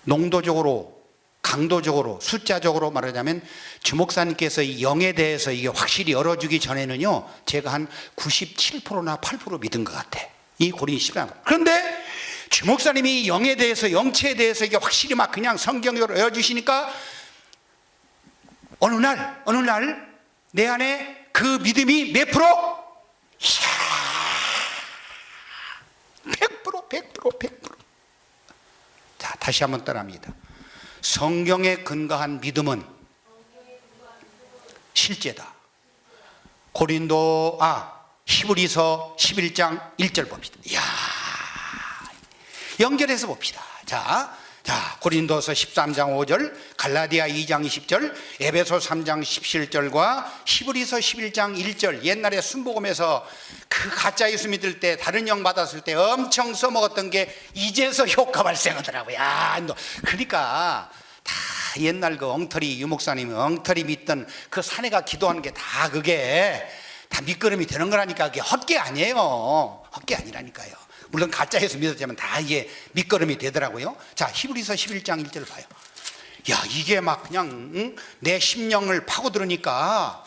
A: 농도적으로, 강도적으로, 숫자적으로 말하자면 주목사님께서 이 영에 대해서 이게 확실히 열어주기 전에는요, 제가 한 97%나 8% 믿은 것 같아. 이 고린도 13장. 그런데 주목사님이 영에 대해서, 영체에 대해서 이게 확실히 막 그냥 성경으로 열어주시니까 어느 날 내 안에 그 믿음이 몇 프로? 100%. 자, 다시 한번 따라합니다. 성경에 근거한 믿음은 실제다. 히브리서 11장 1절 봅시다. 이야, 연결해서 봅시다. 자, 고린도서 13장 5절, 갈라디아 2장 20절, 에베소 3장 17절과 히브리서 11장 1절. 옛날에 순복음에서 그 가짜 예수 믿을 때, 다른 영 받았을 때 엄청 써먹었던 게 이제서 효과 발생하더라고요. 그러니까 다 옛날 그 엉터리 유목사님이 엉터리 믿던 그 사내가 기도하는 게 다 그게 다 밑거름이 되는 거라니까. 그게 헛개 아니에요. 헛개 아니라니까요. 물론 가짜 예수 믿었지만 다 이게 밑거름이 되더라고요. 자, 히브리서 11장 1절 봐요. 야, 이게 막 그냥 내 심령을 파고들으니까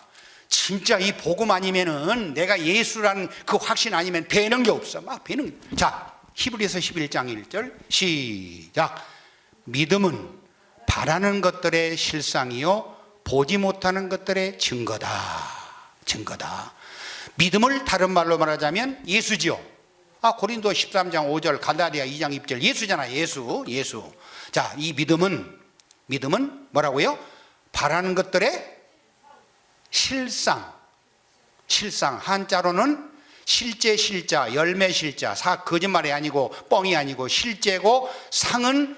A: 진짜 이 복음 아니면은, 내가 예수라는 그 확신 아니면 배는 게 없어. 막 배는. 자, 히브리서 11장 1절 시작. 믿음은 바라는 것들의 실상이요 보지 못하는 것들의 증거다. 믿음을 다른 말로 말하자면 예수지요. 고린도 13장 5절, 갈라디아 2장 2절 예수잖아. 예수. 자, 이 믿음은 뭐라고요? 바라는 것들의 실상. 한자로는 실자, 열매 실자. 거짓말이 아니고 뻥이 아니고 실제고, 상은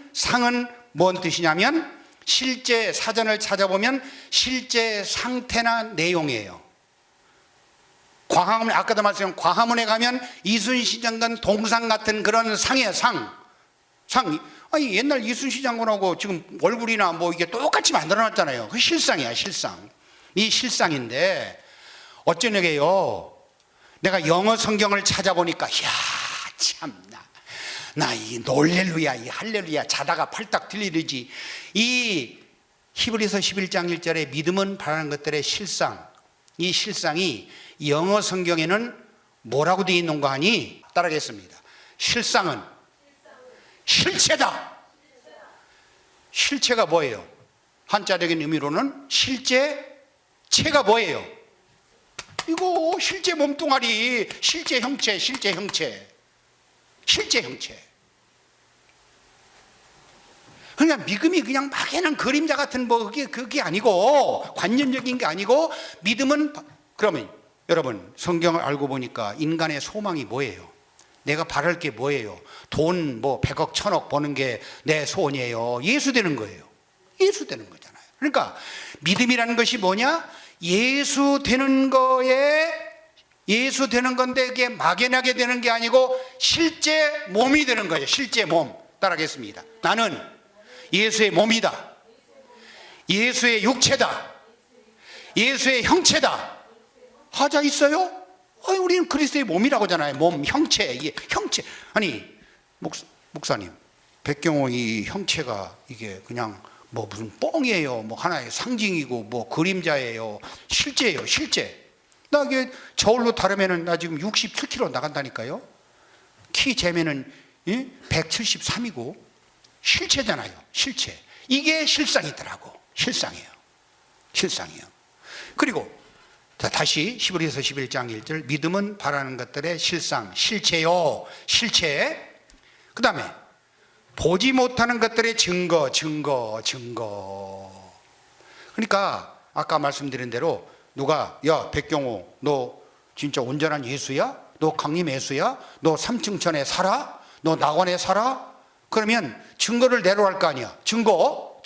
A: 뭔 뜻이냐면 실제, 사전을 찾아보면 실제 상태나 내용이에요. 광화문, 아까도 말씀드린 광화문에 가면 이순신 장군 동상 같은 그런 상이에요. 상. 아니, 옛날 이순신 장군하고 지금 얼굴이나 뭐 이게 똑같이 만들어놨잖아요. 그 실상이야, 실상. 이 실상인데 어쩌냐게요, 내가 영어 성경을 찾아보니까 이야, 참나, 나 이 놀렐루야, 이 할렐루야 자다가 팔딱 들리듯이 이 히브리서 11장 1절에 믿음은 바라는 것들의 실상, 이 실상이 영어 성경에는 뭐라고 되어 있는가 하니 따라하겠습니다. 실상은 실체다. 실체가 뭐예요? 한자적인 의미로는 실제체가 뭐예요? 이거 실제 몸뚱아리, 실제 형체. 그냥 믿음이 그냥 막연한 그림자 같은 뭐 그게 아니고, 관념적인 게 아니고, 믿음은, 그러면 여러분 성경을 알고 보니까 인간의 소망이 뭐예요? 내가 바랄 게 뭐예요? 돈 뭐 100억 1000억 버는 게 내 소원이에요? 예수 되는 거예요. 예수 되는 거잖아요. 그러니까 믿음이라는 것이 뭐냐? 예수 되는 건데 이게 막연하게 되는 게 아니고 실제 몸이 되는 거예요. 실제 몸. 따라하겠습니다. 나는 예수의 몸이다. 예수의 육체다. 예수의 형체다. 하자 있어요? 우리는 그리스도의 몸이라고 하잖아요. 몸, 형체, 이게 형체. 아니, 목사님, 백경호 이 형체가 이게 그냥 뭐 무슨 뻥이에요. 뭐 하나의 상징이고 뭐 그림자예요. 실제예요, 실제. 나 이게 저울로 다르면은 나 지금 67kg 나간다니까요. 키 재면은 173이고 실체잖아요, 실체. 이게 실상이더라고. 실상이에요. 실상이에요. 그리고 다시 히브리서 11장 1절, 믿음은 바라는 것들의 실상, 실체요, 실체. 그 다음에 보지 못하는 것들의 증거. 그러니까 아까 말씀드린 대로 누가 야 백경호 너 진짜 온전한 예수야? 너 강림 예수야? 너 삼층천에 살아? 너 낙원에 살아? 그러면 증거를 내놓을 거 아니야. 증거.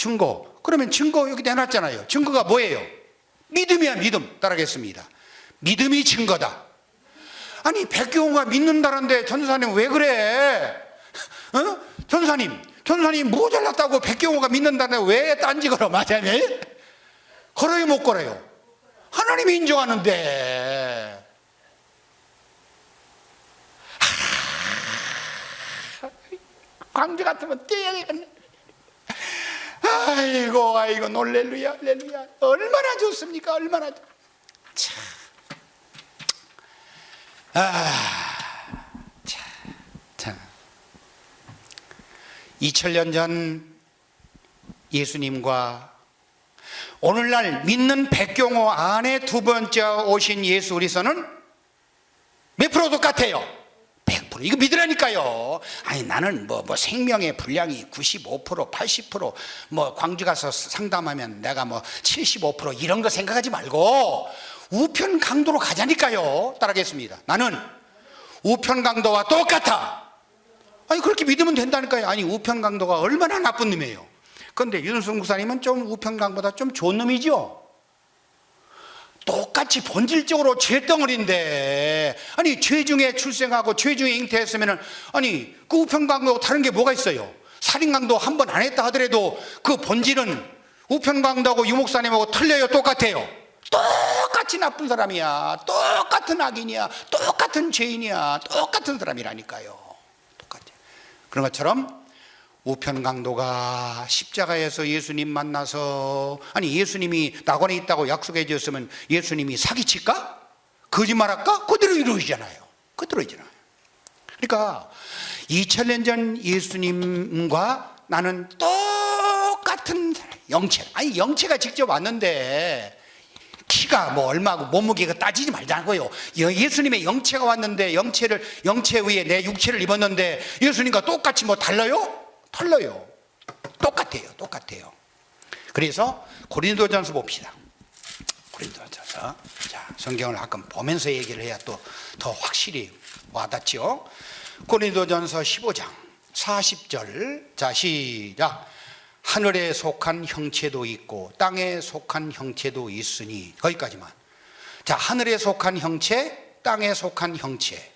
A: 그러면 증거 여기 내놨잖아요. 증거가 뭐예요? 믿음이야, 믿음. 따라하겠습니다. 믿음이 증거다. 아니 백경호가 믿는다는데 전도사님 왜 그래? 전도사님 뭐 잘났다고 백경호가 믿는다는데 왜 딴지 걸어? 맞아요? 걸어요, 못 걸어요? 하나님이 인정하는데. 광주 같으면 뛰어야겠네. 아이고 놀렐루야, 할렐루야. 얼마나 좋습니까? 얼마나 참. 2000년 전 예수님과 오늘날 믿는 백경호 안에 두 번째 오신 예수 그리스도는 몇 프로 똑같아요? 100%. 이거 믿으라니까요. 아니 나는 뭐 생명의 분량이 95%, 80%, 뭐 광주 가서 상담하면 내가 뭐 75% 이런 거 생각하지 말고 우편 강도로 가자니까요. 따라하겠습니다. 나는 우편 강도와 똑같아. 아니 그렇게 믿으면 된다니까요. 아니 우편 강도가 얼마나 나쁜 놈이에요. 그런데 윤승 목사님은 좀 우편 강보다 좀 좋은 놈이죠. 똑같이 본질적으로 죄덩어리인데, 아니 죄 중에 출생하고 죄 중에 잉태했으면 아니 그 우편 강도하고 다른 게 뭐가 있어요? 살인 강도 한 번 안 했다 하더라도 그 본질은 우편 강도하고 유목사님하고 틀려요? 똑같아요? 똑같이 나쁜 사람이야. 똑같은 악인이야. 똑같은 죄인이야. 똑같은 사람이라니까요. 똑같아. 그런 것처럼 우편 강도가 십자가에서 예수님 만나서, 아니 예수님이 낙원에 있다고 약속해 줬으면 예수님이 사기칠까? 거짓말할까? 그대로 이루어지잖아요. 그대로 이루어지잖아요. 그러니까 2000년 전 예수님과 나는 똑같은 영체. 아니 영체가 직접 왔는데 키가 뭐 얼마고 몸무게가 따지지 말자고요. 예수님의 영체가 왔는데 영체 위에 내 육체를 입었는데 예수님과 똑같이 뭐 달라요? 달라요. 똑같아요. 그래서 고린도전서 봅시다. 고린도전서. 자, 성경을 가끔 보면서 얘기를 해야 또 더 확실히 와닿죠. 고린도전서 15장 40절. 자, 시작. 하늘에 속한 형체도 있고 땅에 속한 형체도 있으니, 거기까지만. 자, 하늘에 속한 형체, 땅에 속한 형체.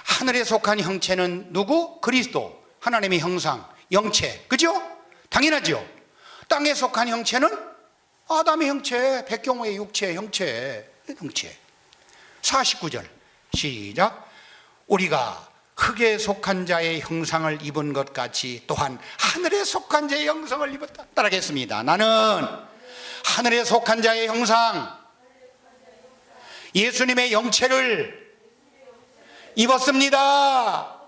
A: 하늘에 속한 형체는 누구? 그리스도, 하나님의 형상, 영체, 그죠? 당연하죠. 땅에 속한 형체는 아담의 형체, 백경호의 육체, 형체. 49절 시작. 우리가 흙에 속한 자의 형상을 입은 것 같이 또한 하늘에 속한 자의 형상을 입었다. 따라하겠습니다. 나는 하늘에 속한 자의 형상, 예수님의 영체를 입었습니다.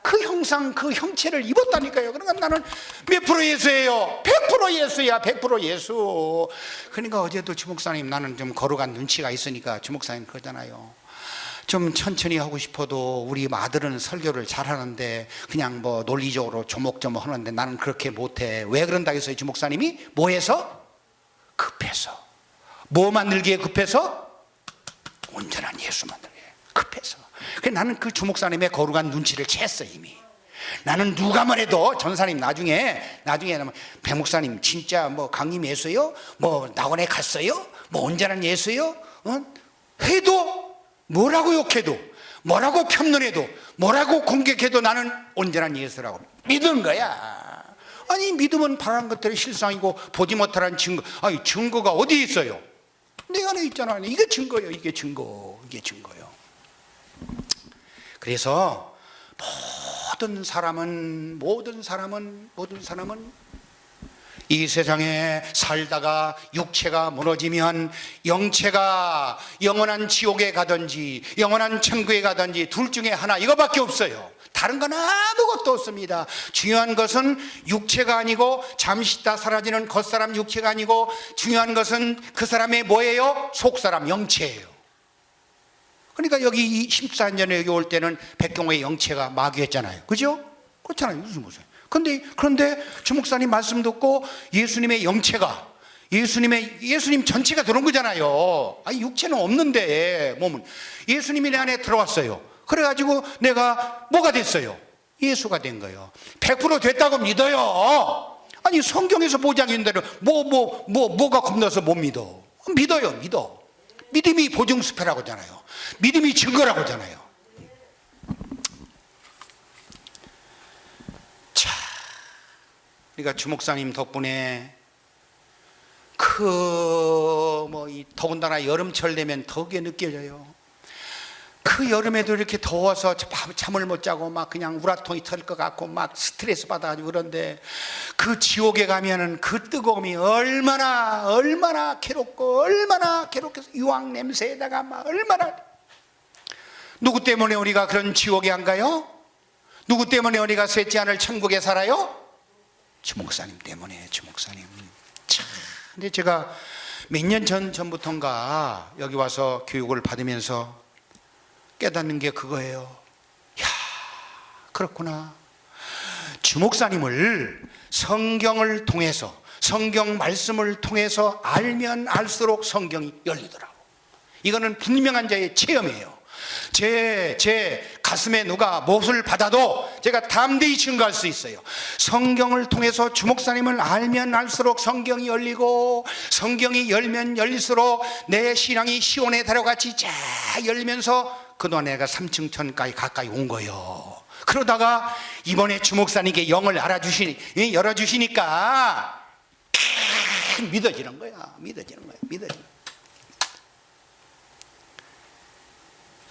A: 그 형상, 그 형체를 입었다니까요. 그러니까 나는 몇 프로 예수예요? 100% 예수야. 100% 예수. 그러니까 어제도 주목사님, 나는 좀 거룩한 눈치가 있으니까 주목사님 그러잖아요. 좀 천천히 하고 싶어도 우리 아들은 설교를 잘하는데 그냥 뭐 논리적으로 조목조목 하는데 나는 그렇게 못해. 왜 그런다 했어요? 주목사님이 뭐해서? 급해서. 뭐 만들기에 급해서? 온전한 예수 만들기에 급해서. 그래서 나는 그 주목사님의 거룩한 눈치를 챘어 이미. 나는 누가 뭐래도 전사님 나중에 배목사님 진짜 뭐 강림 예수요? 뭐 낙원에 갔어요? 뭐 온전한 예수요? 해도 뭐라고 욕해도, 뭐라고 편론해도, 뭐라고 공격해도 나는 온전한 예수라고 믿은 거야. 아니 믿음은 바라는 것들의 실상이고 보지 못하는 증거. 아니 증거가 어디 있어요? 내 안에 있잖아. 이게 증거예요. 이게 증거예요. 그래서 모든 사람은 이 세상에 살다가 육체가 무너지면 영체가 영원한 지옥에 가든지 영원한 천국에 가든지 둘 중에 하나, 이거밖에 없어요. 다른 건 아무것도 없습니다. 중요한 것은 육체가 아니고 잠시 있다 사라지는 겉사람 육체가 아니고, 중요한 것은 그 사람의 뭐예요? 속사람 영체예요. 그러니까 여기 14년에 여기 올 때는 백경호의 영체가 마귀였잖아요. 그죠? 그렇잖아요. 무슨. 그런데 주목사님 말씀 듣고 예수님의 영체가, 예수님 전체가 들어온 거잖아요. 아니, 육체는 없는데 몸은. 예수님이 내 안에 들어왔어요. 그래가지고 내가 뭐가 됐어요? 예수가 된 거예요. 100% 됐다고 믿어요. 아니, 성경에서 보장인 대로 뭐가 겁나서 못 믿어? 믿어요. 믿음이 보증수표라고 하잖아요. 믿음이 증거라고 하잖아요. 자, 그러니까 주목사님 덕분에 더군다나 여름철 되면 더욱에 느껴져요. 그 여름에도 이렇게 더워서 잠을 못 자고 막 그냥 우라통이 터질 것 같고 막 스트레스 받아가지고, 그런데 그 지옥에 가면은 그 뜨거움이 얼마나 괴롭고 유황 냄새에다가 막 얼마나. 누구 때문에 우리가 그런 지옥에 안 가요? 누구 때문에 우리가 쇠지 않을 천국에 살아요? 주목사님 때문에. 주목사님. 참. 근데 제가 몇 년 전부터인가 여기 와서 교육을 받으면서 깨닫는 게 그거예요. 야, 그렇구나. 주목사님을 성경을 통해서, 성경 말씀을 통해서 알면 알수록 성경이 열리더라고. 이거는 분명한 자의 체험이에요. 제 가슴에 누가 못을 받아도 제가 담대히 증거할 수 있어요. 성경을 통해서 주목사님을 알면 알수록 성경이 열리고, 성경이 열면 열릴수록 내 신앙이 시온의 다리같이 쫙 열리면서 그동안 내가 3층 천까지 가까이 온 거예요. 그러다가 이번에 주목사님께 영을 열어주시니까 믿어지는 거야.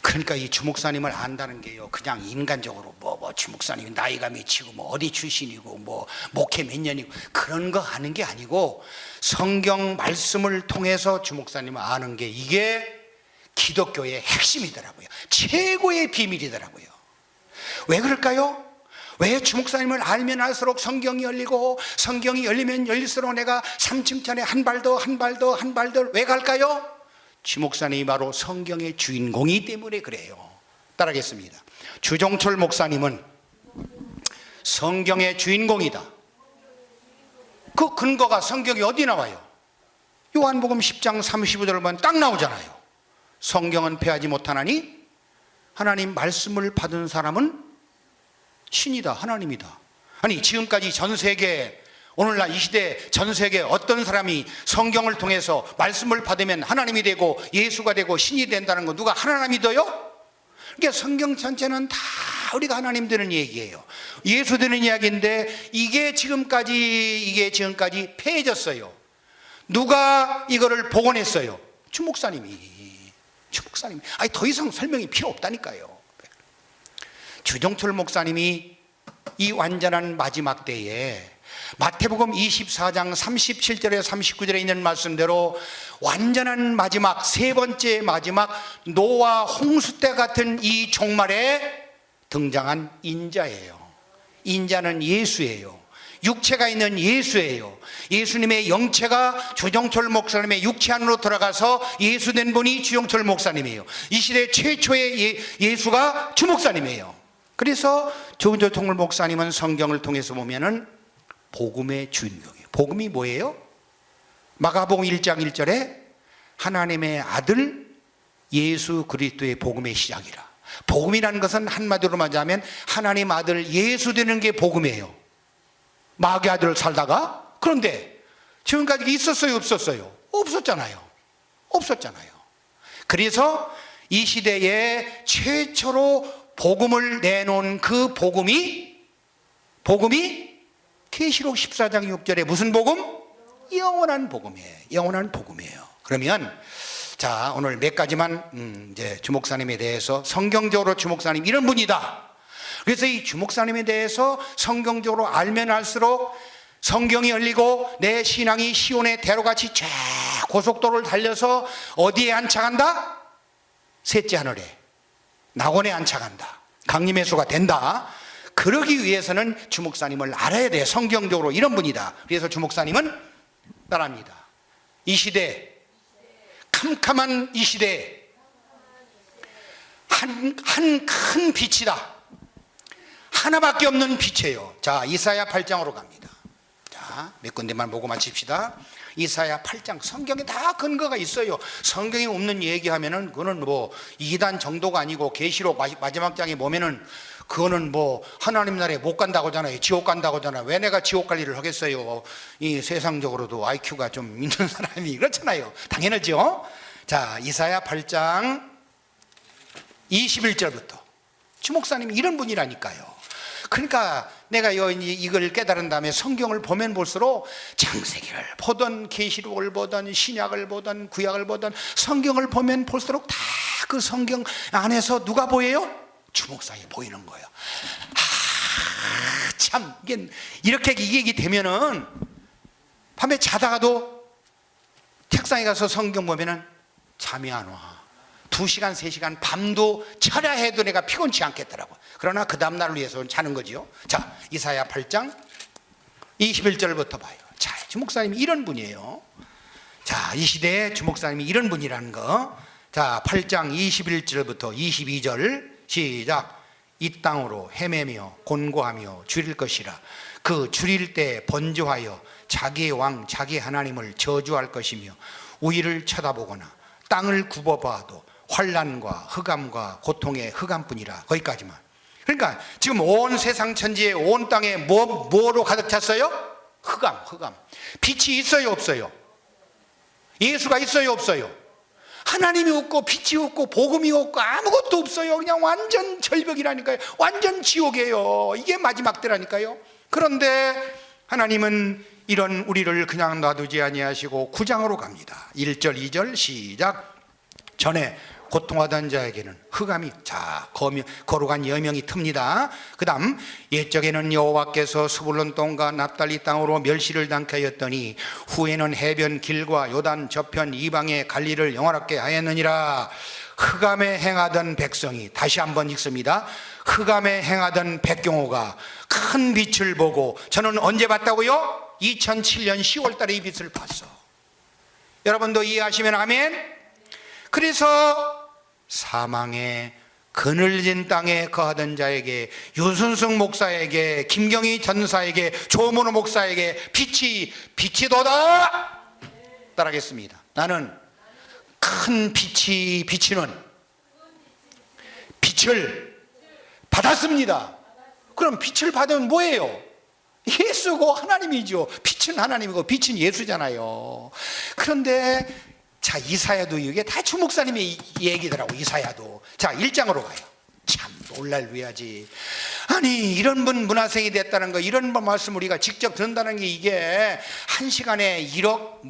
A: 그러니까 이 주목사님을 안다는 게요, 그냥 인간적으로 주목사님이 나이가 몇이고 어디 출신이고 목회 몇 년이고 그런 거 아는 게 아니고, 성경 말씀을 통해서 주목사님을 아는 게, 이게 기독교의 핵심이더라고요. 최고의 비밀이더라고요. 왜 그럴까요? 왜 주목사님을 알면 알수록 성경이 열리고, 성경이 열리면 열릴수록 내가 3층 전에 한 발 더 왜 갈까요? 주목사님이 바로 성경의 주인공이기 때문에 그래요. 따라하겠습니다. 주종철 목사님은 성경의 주인공이다. 그 근거가 성경이 어디 나와요? 요한복음 10장 35절을 보면 딱 나오잖아요. 성경은 패하지 못하나니 하나님 말씀을 받은 사람은 신이다, 하나님이다. 아니, 지금까지 전 세계, 오늘날 이 시대 전 세계 어떤 사람이 성경을 통해서 말씀을 받으면 하나님이 되고 예수가 되고 신이 된다는 거 누가 하나나 믿어요? 그러니까 성경 전체는 다 우리가 하나님 되는 얘기예요. 예수 되는 이야기인데 이게 지금까지 폐해졌어요. 누가 이거를 복원했어요? 주목사님이. 아니, 더 이상 설명이 필요 없다니까요. 주종철 목사님이 이 완전한 마지막 때에 마태복음 24장 37절에 39절에 있는 말씀대로 완전한 마지막, 세 번째 마지막 노아 홍수 때 같은 이 종말에 등장한 인자예요. 인자는 예수예요. 육체가 있는 예수예요. 예수님의 영체가 주종철 목사님의 육체 안으로 들어가서 예수 된 분이 주종철 목사님이에요. 이 시대 최초의 예수가 주목사님이에요. 그래서 주종철 목사님은 성경을 통해서 보면은 복음의 주인공이에요. 복음이 뭐예요? 마가복음 1장 1절에 하나님의 아들 예수 그리스도의 복음의 시작이라. 복음이라는 것은 한마디로 말하자면 하나님 아들 예수 되는 게 복음이에요. 마귀 아들 살다가. 그런데 지금까지 있었어요, 없었어요? 없었잖아요. 그래서 이 시대에 최초로 복음을 내놓은 그 복음이 계시록 14장 6절에 무슨 복음? 영원한 복음이에요. 그러면 자, 오늘 몇 가지만 이제 주목사님에 대해서 성경적으로 주목사님 이런 분이다. 그래서 이 주목사님에 대해서 성경적으로 알면 알수록 성경이 열리고 내 신앙이 시온의 대로같이 쫙 고속도로를 달려서 어디에 안착한다? 셋째 하늘에 낙원에 안착한다. 강림의 수가 된다. 그러기 위해서는 주목사님을 알아야 돼. 성경적으로 이런 분이다. 그래서 주목사님은 따라합니다. 이 시대, 캄캄한 이 시대에 한 큰 빛이다. 하나밖에 없는 빛이에요. 자, 이사야 8장으로 갑니다. 자, 몇 군데만 보고 마칩시다. 이사야 8장, 성경에 다 근거가 있어요. 성경에 없는 얘기하면은 그거는 뭐 이단 정도가 아니고 계시록 마지막 장에 보면은 그거는 뭐 하나님 나라에 못 간다고 하잖아요. 지옥 간다고 하잖아요. 왜 내가 지옥 갈 일을 하겠어요? 이 세상적으로도 IQ가 좀 있는 사람이 그렇잖아요. 당연하죠. 자, 이사야 8장 21절부터 주목사님이 이런 분이라니까요. 그러니까 내가 이걸 깨달은 다음에 성경을 보면 볼수록 창세기를 보던 계시록을 보던 신약을 보던 구약을 보던 성경을 보면 볼수록 다 그 성경 안에서 누가 보여요? 주목사님이 보이는 거예요. 참 이렇게 이게 되면은 밤에 자다가도 책상에 가서 성경 보면은 잠이 안 와. 2시간, 3시간 밤도 철야 해도 내가 피곤치 않겠더라고. 그러나 그 다음날을 위해서 자는 거지요. 자, 이사야 8장 21절부터 봐요. 자, 주목사님이 이런 분이에요. 자, 이 시대에 주목사님이 이런 분이라는 거. 자, 8장 21절부터 22절 시작. 이 땅으로 헤매며 곤고하며 줄일 것이라. 그 줄일 때 번jo하여 자기의 왕 자기 하나님을 저주할 것이며 우위를 쳐다보거나 땅을 굽어봐도 환난과 흑암과 고통의 흑암뿐이라. 거기까지만. 그러니까 지금 온 세상 천지에 온 땅에 뭐로 가득 찼어요? 흑암. 빛이 있어요, 없어요? 예수가 있어요, 없어요? 하나님이 없고 빛이 없고 복음이 없고 아무것도 없어요. 그냥 완전 절벽이라니까요. 완전 지옥이에요. 이게 마지막 때라니까요. 그런데 하나님은 이런 우리를 그냥 놔두지 아니하시고 9장으로 갑니다. 1절 2절 시작. 전에 고통하던 자에게는 흑암이 거룩한 여명이 틉니다. 그 다음 옛적에는 여호와께서 스불론 땅과 납달리 땅으로 멸시를 당케 하였더니 후에는 해변 길과 요단 저편 이방의 관리를 영원하게 하였느니라. 흑암에 행하던 백성이, 다시 한번 읽습니다. 흑암에 행하던 백경호가 큰 빛을 보고, 저는 언제 봤다고요? 2007년 10월 달에 이 빛을 봤어. 여러분도 이해하시면 아멘. 그래서 사망의 그늘진 땅에 거하던 자에게, 윤순승 목사에게, 김경희 전사에게, 조문호 목사에게 빛이 도다 따라하겠습니다. 나는 큰 빛이 비치는 빛을 받았습니다. 그럼 빛을 받으면 뭐예요? 예수고 하나님이죠. 빛은 하나님이고 빛은 예수잖아요. 그런데 자, 이사야도 이게 다 주목사님의 얘기더라고. 이사야도. 자, 1장으로 가요. 참 놀랄 위하지. 아니, 이런 분 문화생이 됐다는 거, 이런 분 말씀 우리가 직접 듣는다는 게 이게 한 시간에 1억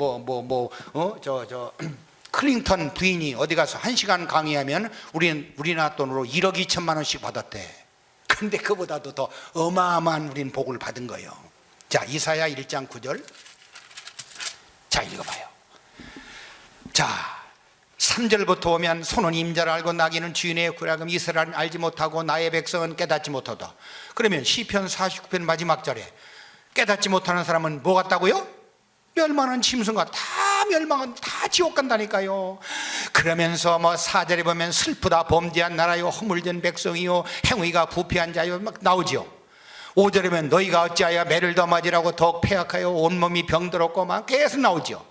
A: 클린턴 부인이 어디 가서 1시간 강의하면 우리나라 돈으로 1억 2천만 원씩 받았대. 근데 그보다도 더 어마어마한 우린 복을 받은 거예요. 자, 이사야 1장 9절. 자, 읽어봐요. 자, 3절부터 오면 소는 임자를 알고 나귀는 주인의 구락음 이스라엘은 알지 못하고 나의 백성은 깨닫지 못하다. 그러면 시편 49편 마지막 절에 깨닫지 못하는 사람은 뭐 같다고요? 멸망한 짐승과 다 멸망은 다 지옥 간다니까요. 그러면서 4절에 보면 슬프다 범죄한 나라요 허물된 백성이요 행위가 부패한 자요 막 나오죠. 5절에 보면 너희가 어찌하여 매를 더 맞으라고 더욱 폐악하여 온몸이 병들었고 막 계속 나오죠.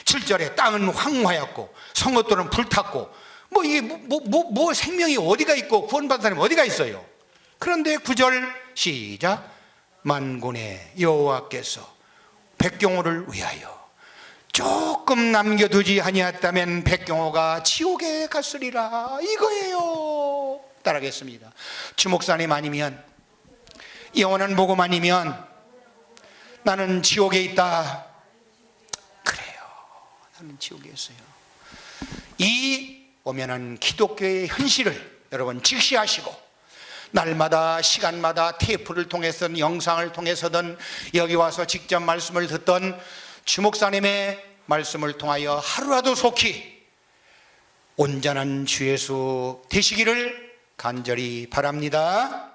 A: 7절에 땅은 황화였고 성읍들은 불탔고 이게 생명이 어디가 있고 구원받은 사람이 어디가 있어요? 그런데 9절 시작. 만군의 여호와께서 백경호를 위하여 조금 남겨두지 아니었다면 백경호가 지옥에 갔으리라. 이거예요. 따라하겠습니다. 주목사님 아니면, 영원한 복음 아니면 나는 지옥에 있다. 그래요. 나는 지옥에 있어요. 이 엄연한 기독교의 현실을 여러분 직시하시고 날마다 시간마다 테이프를 통해서든 영상을 통해서든 여기 와서 직접 말씀을 듣던 주목사님의 말씀을 통하여 하루라도 속히 온전한 주 예수 되시기를 간절히 바랍니다.